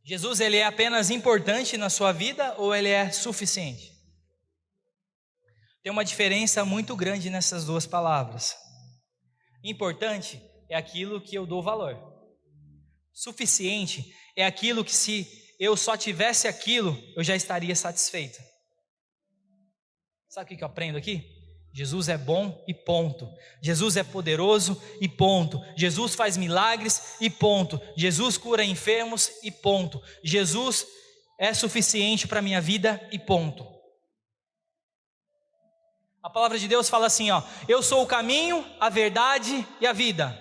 Jesus, ele é apenas importante na sua vida ou ele é suficiente? Tem uma diferença muito grande nessas duas palavras. Importante é aquilo que eu dou valor. Suficiente é aquilo que, se eu só tivesse aquilo, eu já estaria satisfeito. Sabe o que eu aprendo aqui? Jesus é bom e ponto. Jesus é poderoso e ponto. Jesus faz milagres e ponto. Jesus cura enfermos e ponto. Jesus é suficiente para a minha vida e ponto. A palavra de Deus fala assim, ó: eu sou o caminho, a verdade e a vida.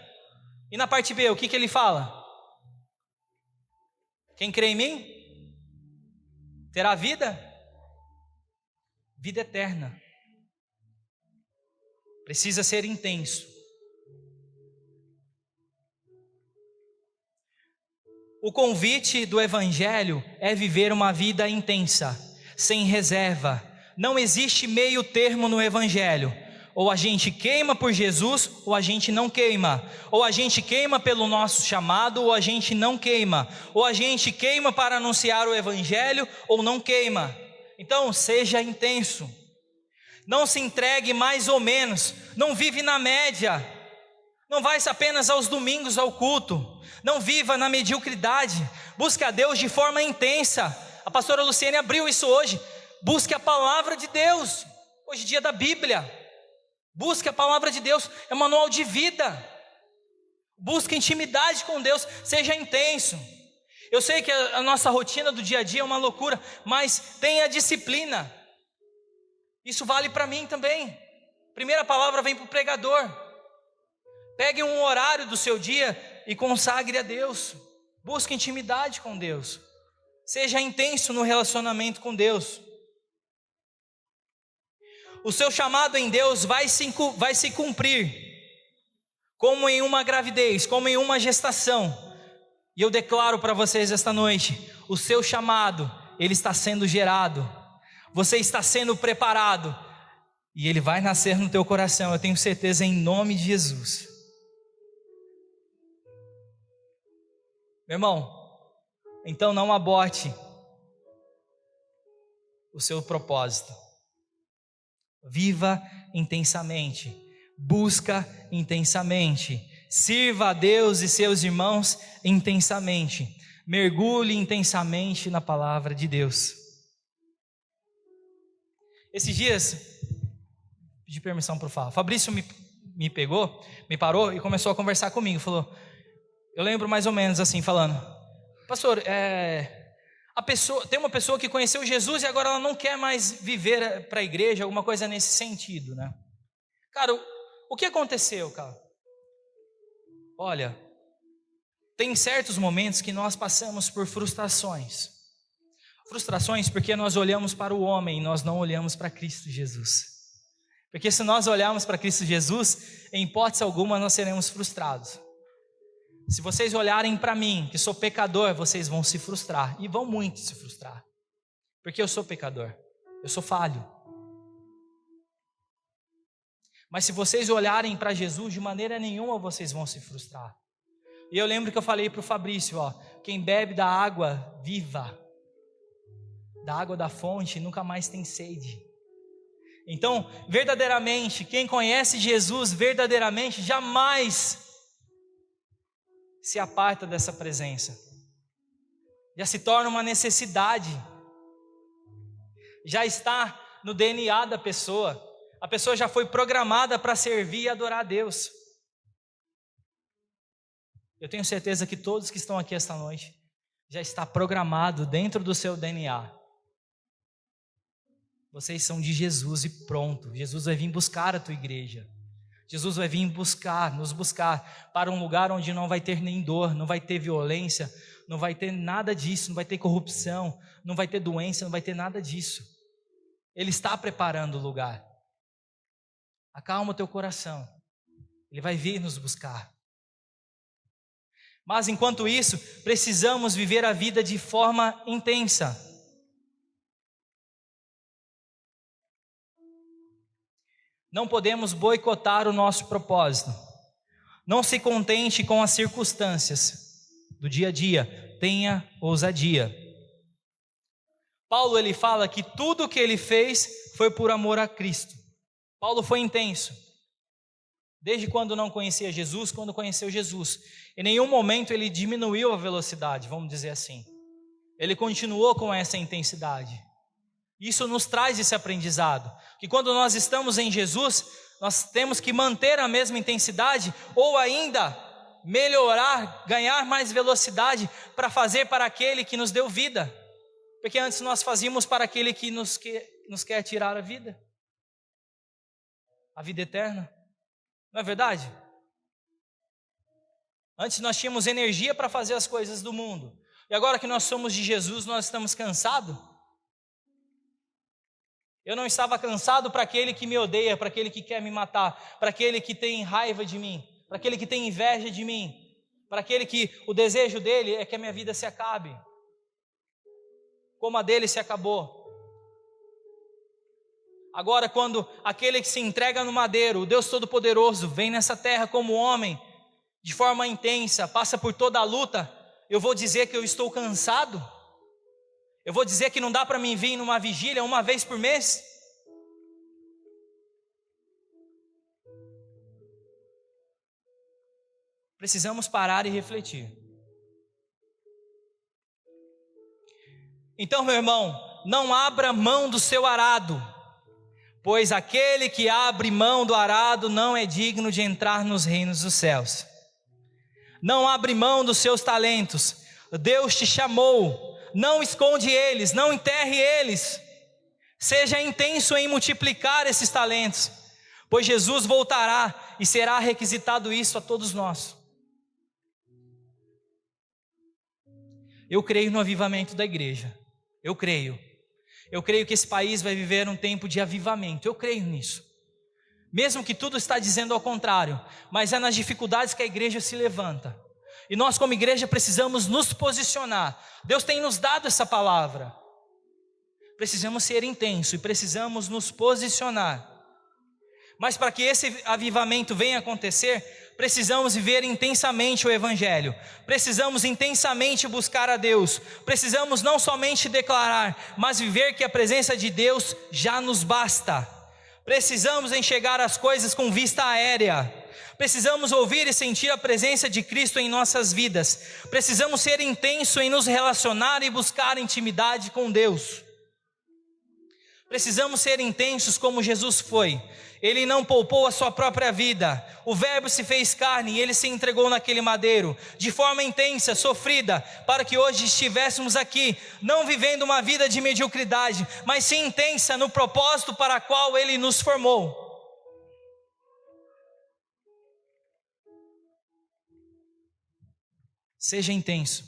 E na parte B, o que ele fala? Quem crê em mim terá vida? Vida eterna. Precisa ser intenso. O convite do evangelho é viver uma vida intensa, sem reserva. Não existe meio termo no evangelho. Ou a gente queima por Jesus, ou a gente não queima. Ou a gente queima pelo nosso chamado, ou a gente não queima. Ou a gente queima para anunciar o evangelho, ou não queima. Então seja intenso. Não se entregue mais ou menos, não vive na média, não vai apenas aos domingos ao culto, não viva na mediocridade, busque a Deus de forma intensa. A pastora Luciene abriu isso hoje. Busque a palavra de Deus, hoje é dia da Bíblia. Busque a palavra de Deus, é um manual de vida. Busque intimidade com Deus, seja intenso. Eu sei que a nossa rotina do dia a dia é uma loucura, mas tenha disciplina. Isso vale para mim também. Primeira palavra vem para o pregador. Pegue um horário do seu dia e consagre a Deus. Busque intimidade com Deus. Seja intenso no relacionamento com Deus. O seu chamado em Deus vai se cumprir, como em uma gravidez, como em uma gestação. E eu declaro para vocês esta noite: o seu chamado, ele está sendo gerado. Você está sendo preparado e ele vai nascer no teu coração, eu tenho certeza, em nome de Jesus. Meu irmão, então não aborte o seu propósito. Viva intensamente, busca intensamente, sirva a Deus e seus irmãos intensamente, mergulhe intensamente na palavra de Deus. Esses dias, pedi permissão para o Fabrício me parou e começou a conversar comigo. Falou, eu lembro mais ou menos assim, falando: pastor, tem uma pessoa que conheceu Jesus e agora ela não quer mais viver para a igreja, alguma coisa nesse sentido, né? Cara, o que aconteceu, cara? Olha, tem certos momentos que nós passamos por frustrações. Frustrações porque nós olhamos para o homem e nós não olhamos para Cristo Jesus. Porque se nós olharmos para Cristo Jesus, em hipótese alguma nós seremos frustrados. Se vocês olharem para mim, que sou pecador, vocês vão se frustrar, e vão muito se frustrar, porque eu sou pecador, eu sou falho. Mas se vocês olharem para Jesus, de maneira nenhuma vocês vão se frustrar. E eu lembro que eu falei para o Fabrício, quem bebe da água viva, da água da fonte, nunca mais tem sede. Então, verdadeiramente, quem conhece Jesus verdadeiramente, jamais se aparta dessa presença. Já se torna uma necessidade. Já está no DNA da pessoa. A pessoa já foi programada para servir e adorar a Deus. Eu tenho certeza que todos que estão aqui esta noite já está programado dentro do seu DNA. Vocês são de Jesus e pronto. Jesus vai vir buscar a tua igreja. Jesus vai vir nos buscar para um lugar onde não vai ter nem dor, não vai ter violência, não vai ter nada disso, não vai ter corrupção, não vai ter doença, não vai ter nada disso. Ele está preparando o lugar. Acalma o teu coração. Ele vai vir nos buscar. Mas enquanto isso, precisamos viver a vida de forma intensa. Não podemos boicotar o nosso propósito. Não se contente com as circunstâncias do dia a dia. Tenha ousadia. Paulo ele fala que tudo o que ele fez foi por amor a Cristo. Paulo foi intenso. Desde quando não conhecia Jesus, quando conheceu Jesus. Em nenhum momento ele diminuiu a velocidade, vamos dizer assim. Ele continuou com essa intensidade. Isso nos traz esse aprendizado, que quando nós estamos em Jesus, nós temos que manter a mesma intensidade, ou ainda melhorar, ganhar mais velocidade, para fazer para aquele que nos deu vida, porque antes nós fazíamos para aquele que nos quer tirar a vida eterna, não é verdade? Antes nós tínhamos energia para fazer as coisas do mundo, e agora que nós somos de Jesus, nós estamos cansados. Eu não estava cansado para aquele que me odeia, para aquele que quer me matar, para aquele que tem raiva de mim, para aquele que tem inveja de mim, para aquele que o desejo dele é que a minha vida se acabe, como a dele se acabou. Agora, quando aquele que se entrega no madeiro, o Deus Todo-Poderoso, vem nessa terra como homem, de forma intensa, passa por toda a luta, eu vou dizer que eu estou cansado? Eu vou dizer que não dá para mim vir numa vigília uma vez por mês? Precisamos parar e refletir. Então, meu irmão, não abra mão do seu arado, pois aquele que abre mão do arado não é digno de entrar nos reinos dos céus. Não abre mão dos seus talentos. Deus te chamou. Não esconde eles, não enterre eles. Seja intenso em multiplicar esses talentos, pois Jesus voltará e será requisitado isso a todos nós. Eu creio no avivamento da igreja. Eu creio que esse país vai viver um tempo de avivamento. Eu creio nisso. Mesmo que tudo está dizendo ao contrário, mas é nas dificuldades que a igreja se levanta. E nós como igreja precisamos nos posicionar. Deus tem nos dado essa palavra. Precisamos ser intensos e precisamos nos posicionar. Mas para que esse avivamento venha acontecer, precisamos viver intensamente o Evangelho. Precisamos intensamente buscar a Deus. Precisamos não somente declarar, mas viver que a presença de Deus já nos basta. Precisamos enxergar as coisas com vista aérea. Precisamos ouvir e sentir a presença de Cristo em nossas vidas. Precisamos ser intensos em nos relacionar e buscar intimidade com Deus. Precisamos ser intensos como Jesus foi. Ele não poupou a sua própria vida. O Verbo se fez carne e ele se entregou naquele madeiro, de forma intensa, sofrida, para que hoje estivéssemos aqui, não vivendo uma vida de mediocridade, mas sim intensa no propósito para o qual ele nos formou. Seja intenso.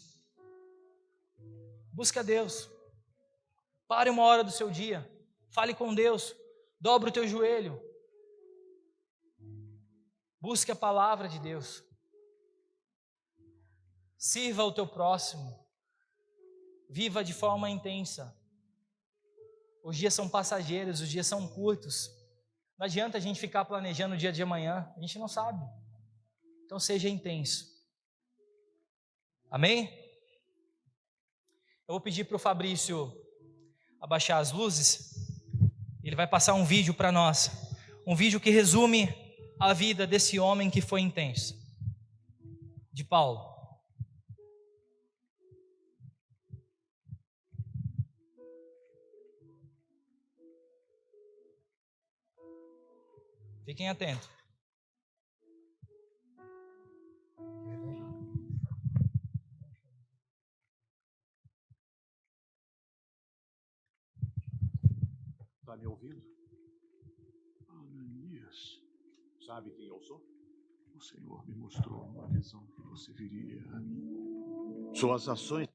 Busca Deus. Pare uma hora do seu dia, fale com Deus, dobre o teu joelho, busque a palavra de Deus, sirva o teu próximo, viva de forma intensa. Os dias são passageiros, os dias são curtos, não adianta a gente ficar planejando o dia de amanhã, a gente não sabe, então seja intenso, amém? Eu vou pedir para o Fabrício abaixar as luzes, ele vai passar um vídeo para nós, um vídeo que resume a vida desse homem que foi intenso, de Paulo. Fiquem atentos. Está me ouvindo? Ananias, sabe quem eu sou? O Senhor me mostrou uma visão que você viria a mim. Suas ações...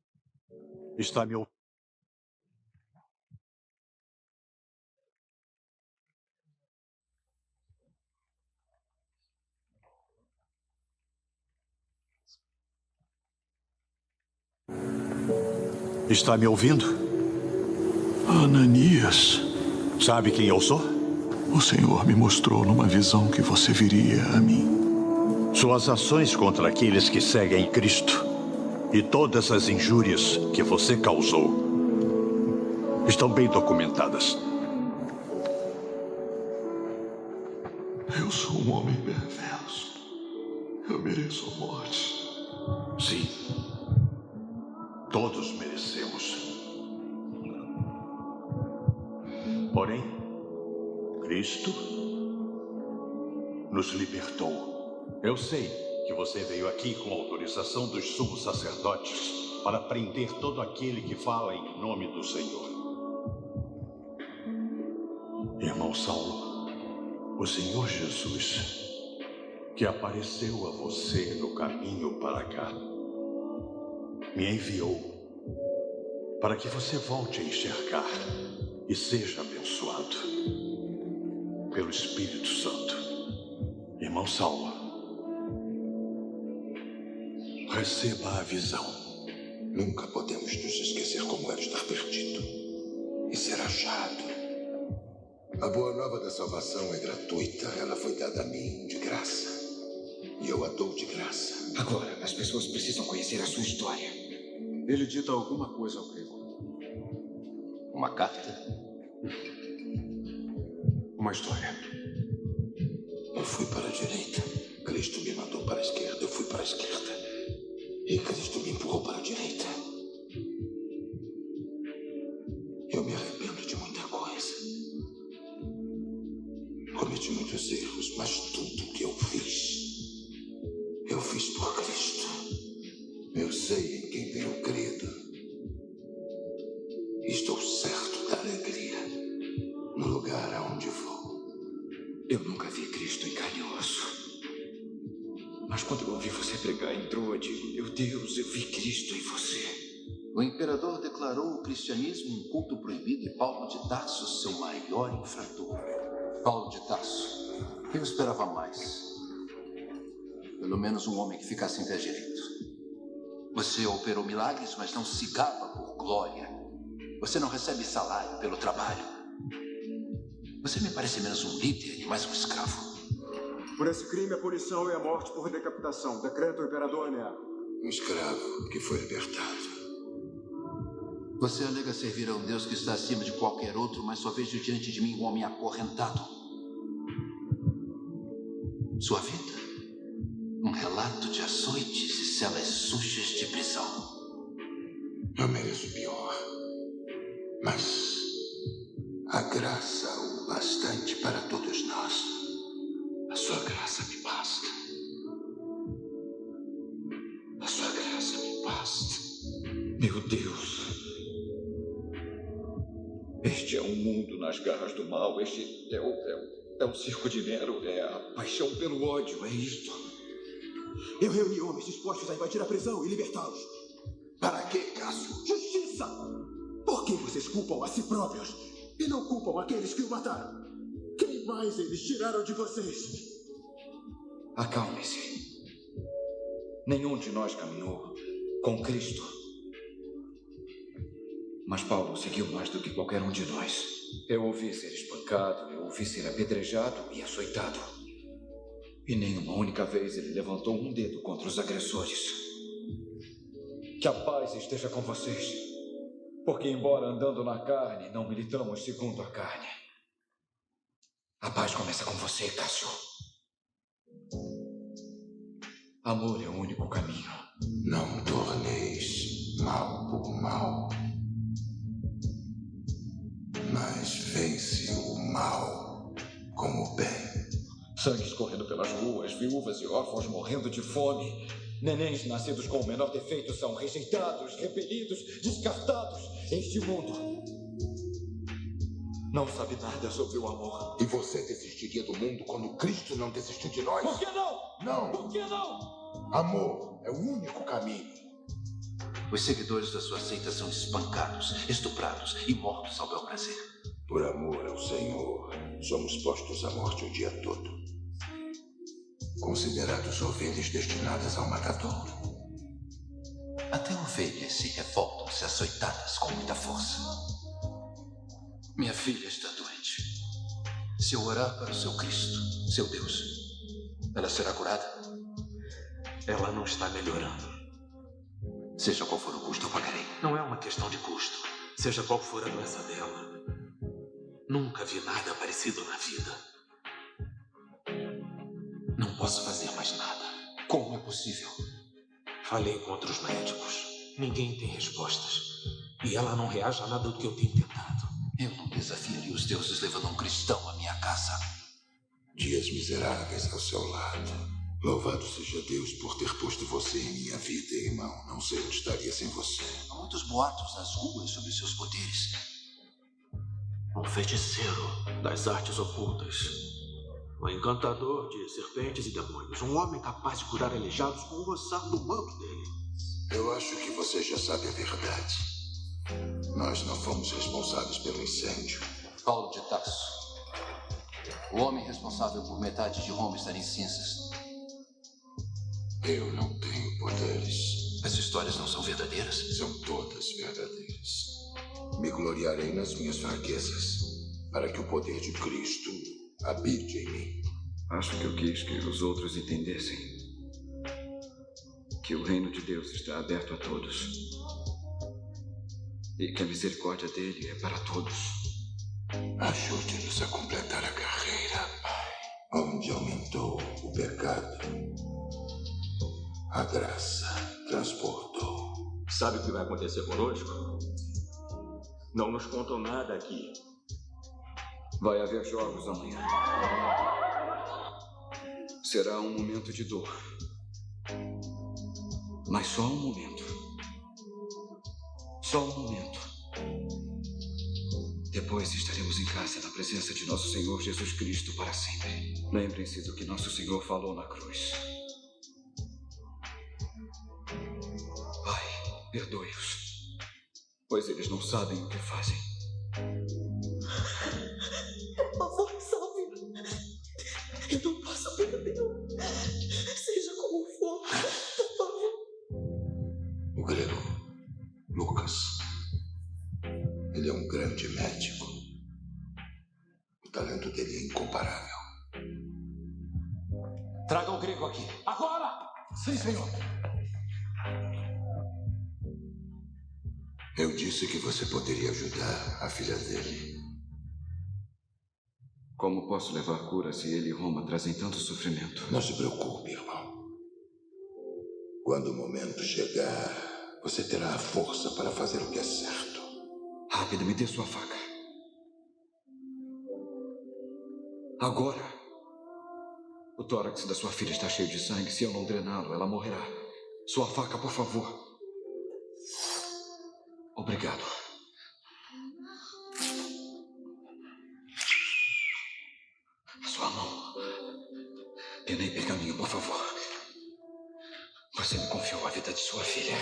Está me ouvindo? Está me ouvindo? Ananias, sabe quem eu sou? O Senhor me mostrou numa visão que você viria a mim. Suas ações contra aqueles que seguem Cristo e todas as injúrias que você causou estão bem documentadas. Eu sou um homem perverso. Eu mereço a morte. Sim. Todos merecemos. Porém, Cristo nos libertou. Eu sei que você veio aqui com autorização dos sumos sacerdotes para prender todo aquele que fala em nome do Senhor. Irmão Saulo, o Senhor Jesus, que apareceu a você no caminho para cá, me enviou para que você volte a enxergar e seja abençoado pelo Espírito Santo. Irmão Saulo, receba a visão. Nunca podemos nos esquecer como era estar perdido e ser achado. A boa nova da salvação é gratuita. Ela foi dada a mim de graça. E eu a dou de graça. Agora, as pessoas precisam conhecer a sua história. Ele dita alguma coisa ao grego. Uma carta. Uma história. Eu fui para a direita. Cristo me mandou para a esquerda. Eu fui para a esquerda. E Cristo me empurrou para a direita. Eu me arrependo de muita coisa. Cometi muitos erros, mas tudo que eu fiz por Cristo. Eu sei em quem tenho crido. Estou certo da alegria no lugar aonde vou. Eu nunca vi Cristo em carne e osso. Mas quando eu ouvi você pregar em Troade, meu Deus, eu vi Cristo em você. O imperador declarou o cristianismo um culto proibido e Paulo de Tarso seu maior infrator. Paulo de Tarso, eu esperava mais. Pelo menos um homem que ficasse em pé direito. Você operou milagres, mas não se gaba por glória. Você não recebe salário pelo trabalho. Você me parece menos um líder e mais um escravo. Por esse crime, a punição é a morte por decapitação. Decreto o imperador Nero. Um escravo que foi libertado. Você alega servir a um Deus que está acima de qualquer outro, mas só vejo diante de mim um homem acorrentado. Sua vida? Um relato de açoites e celas sujas de prisão. Eu mereço pior. Mas a graça o bastante para todos nós. A sua graça me basta. A sua graça me basta. Meu Deus. Este é um mundo nas garras do mal. Este é o circo de Nero. É a paixão pelo ódio. É isto. Eu reuni homens dispostos a invadir a prisão e libertá-los. Para quê, Cássio? Justiça! Por Por que vocês culpam a si próprios e não culpam aqueles que o mataram? Quem mais eles tiraram de vocês? Acalme-se. Nenhum de nós caminhou com Cristo. Mas Paulo seguiu mais do que qualquer um de nós. Eu o vi ser espancado, eu o vi ser apedrejado e açoitado. E nenhuma única vez ele levantou um dedo contra os agressores. Que a paz esteja com vocês. Porque, embora andando na carne, não militamos segundo a carne. A paz começa com você, Cássio. Amor é o único caminho. Não torneis mal por mal, mas vence o mal com o bem. Sangue escorrendo pelas ruas, viúvas e órfãos morrendo de fome. Nenéns nascidos com o menor defeito são rejeitados, repelidos, descartados. Este mundo não sabe nada sobre o amor. E você desistiria do mundo quando Cristo não desistiu de nós? Por que não? Não! Por que não? Amor é o único caminho. Os seguidores da sua seita são espancados, estuprados e mortos ao bel prazer. Por amor ao Senhor, somos postos à morte o dia todo. Considerados ovelhas destinadas ao matadouro. Até ovelhas se revoltam se açoitadas com muita força. Minha filha está doente. Se eu orar para o seu Cristo, seu Deus, ela será curada? Ela não está melhorando. Seja qual for o custo, eu pagarei. Não é uma questão de custo. Seja qual for a doença dela. Nunca vi nada parecido na vida. Não posso fazer mais nada. Como é possível? Falei com outros médicos. Ninguém tem respostas. E ela não reage a nada do que eu tenho tentado. Eu não desafiaria os deuses levando um cristão à minha casa. Dias miseráveis ao seu lado. Louvado seja Deus por ter posto você em minha vida, irmão. Não sei onde estaria sem você. Há muitos boatos nas ruas sobre seus poderes. Um feiticeiro das artes ocultas. Um encantador de serpentes e demônios. Um homem capaz de curar aleijados com o roçar do manto dele. Eu acho que você já sabe a verdade. Nós não fomos responsáveis pelo incêndio. Paulo de Tarso. O homem responsável por metade de Roma estar em cinzas. Eu não tenho poderes. As histórias não são verdadeiras? São todas verdadeiras. Me gloriarei nas minhas fraquezas, para que o poder de Cristo habite em mim. Acho que eu quis que os outros entendessem que o reino de Deus está aberto a todos e que a misericórdia dele é para todos. Ajude-nos a completar a carreira, Pai. Onde aumentou o pecado, a graça transportou. Sabe o que vai acontecer conosco? Não nos contam nada aqui. Vai haver jogos amanhã. Será um momento de dor. Mas só um momento. Só um momento. Depois estaremos em casa na presença de nosso Senhor Jesus Cristo para sempre. Lembrem-se do que nosso Senhor falou na cruz. Pai, perdoe-os, pois eles não sabem o que fazem. Por favor, salve-me. Eu não posso perdê-lo. Seja como for, por favor. O grego, Lucas. Ele é um grande médico. O talento dele é incomparável. Traga o grego aqui. Agora! Sim, senhor. Eu disse que você poderia ajudar a filha dele. Como posso levar cura se ele e Roma trazem tanto sofrimento? Não se preocupe, irmão. Quando o momento chegar, você terá a força para fazer o que é certo. Rápido, me dê sua faca. Agora. O tórax da sua filha está cheio de sangue. Se eu não drená-lo, ela morrerá. Sua faca, por favor. Obrigado. Sua mão. Pena e pergaminho, por favor. Você me confiou a vida de sua filha.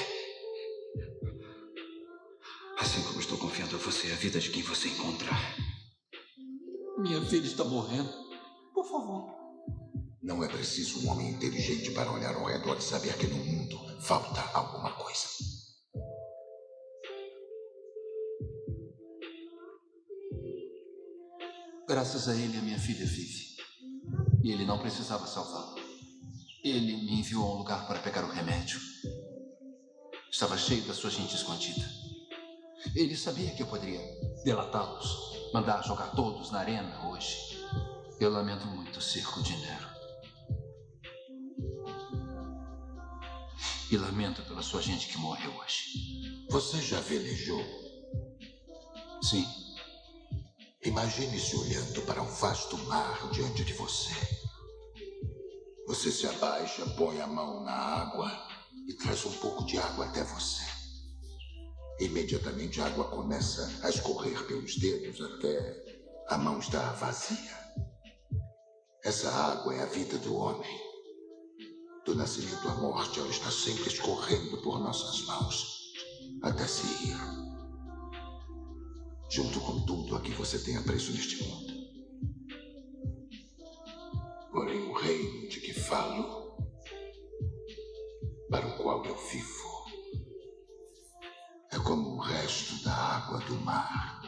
Assim como estou confiando oferecendo a você a vida de quem você encontrar. Minha filha está morrendo. Por favor. Não é preciso um homem inteligente para olhar ao redor e saber que no mundo falta alguma coisa. Graças a ele, a minha filha vive. E ele não precisava salvá-la. Ele me enviou a um lugar para pegar o remédio. Estava cheio da sua gente escondida. Ele sabia que eu poderia delatá-los, mandar jogar todos na arena hoje. Eu lamento muito, Circo de Nero. E lamento pela sua gente que morreu hoje. Você já velejou? Sim. Imagine-se olhando para um vasto mar diante de você. Você se abaixa, põe a mão na água e traz um pouco de água até você. Imediatamente a água começa a escorrer pelos dedos até a mão estar vazia. Essa água é a vida do homem. Do nascimento à morte, ela está sempre escorrendo por nossas mãos até se ir. Junto com tudo a que você tem apreço neste mundo. Porém, o reino de que falo, para o qual eu vivo, é como o resto da água do mar.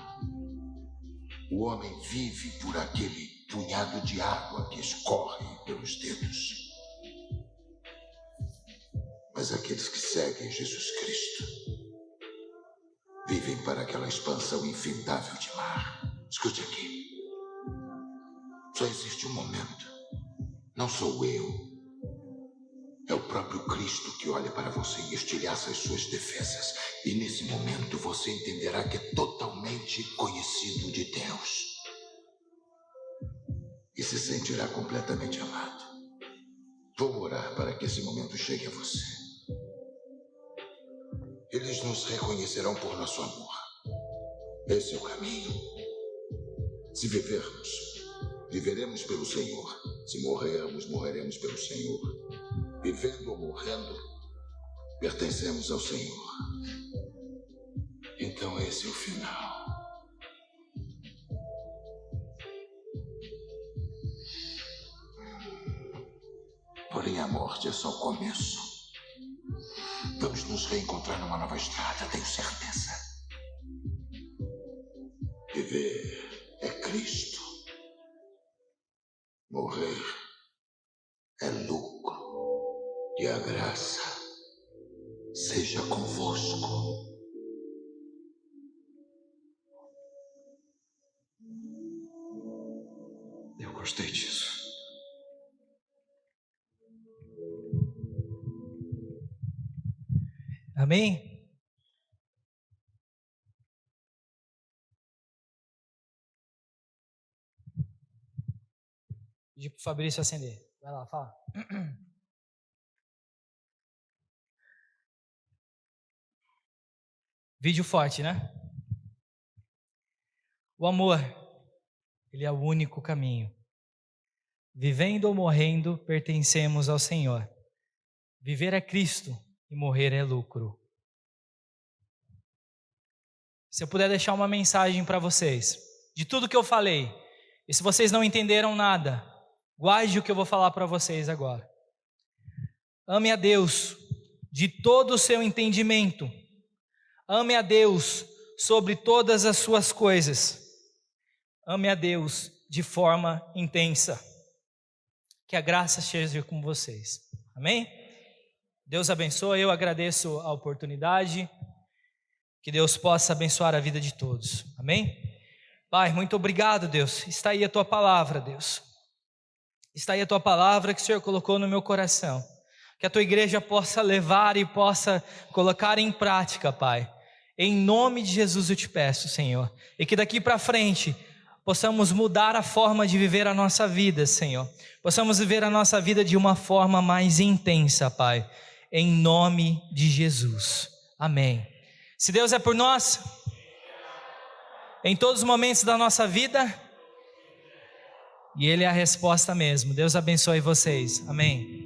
O homem vive por aquele punhado de água que escorre pelos dedos. Mas aqueles que seguem Jesus Cristo vivem para aquela expansão infindável de mar. Escute aqui. Só existe um momento. Não sou eu. É o próprio Cristo que olha para você e estilhaça as suas defesas. E nesse momento você entenderá que é totalmente conhecido de Deus. E se sentirá completamente amado. Vou orar para que esse momento chegue a você. Eles nos reconhecerão por nosso amor. Esse é o caminho. Se vivermos, viveremos pelo Senhor. Se morrermos, morreremos pelo Senhor. Vivendo ou morrendo, pertencemos ao Senhor. Então esse é o final. Porém, a morte é só o começo. Vamos nos reencontrar numa nova estrada, tenho certeza. Viver é Cristo. Morrer é lucro. E a graça seja convosco. Eu gostei disso. Amém? Pedir para o Fabrício acender. Vai lá, fala. Vídeo forte, né? O amor, ele é o único caminho. Vivendo ou morrendo, pertencemos ao Senhor. Viver é Cristo e morrer é lucro. Se eu puder deixar uma mensagem para vocês, de tudo que eu falei, e se vocês não entenderam nada, guarde o que eu vou falar para vocês agora. Ame a Deus de todo o seu entendimento. Ame a Deus sobre todas as suas coisas. Ame a Deus de forma intensa. Que a graça esteja com vocês. Amém? Deus abençoe, eu agradeço a oportunidade. Que Deus possa abençoar a vida de todos. Amém? Pai, muito obrigado, Deus. Está aí a Tua palavra, Deus. Está aí a Tua palavra que o Senhor colocou no meu coração. Que a Tua igreja possa levar e possa colocar em prática, Pai. Em nome de Jesus eu te peço, Senhor. E que daqui para frente possamos mudar a forma de viver a nossa vida, Senhor. Possamos viver a nossa vida de uma forma mais intensa, Pai. Em nome de Jesus. Amém. Se Deus é por nós, em todos os momentos da nossa vida, e Ele é a resposta mesmo. Deus abençoe vocês. Amém.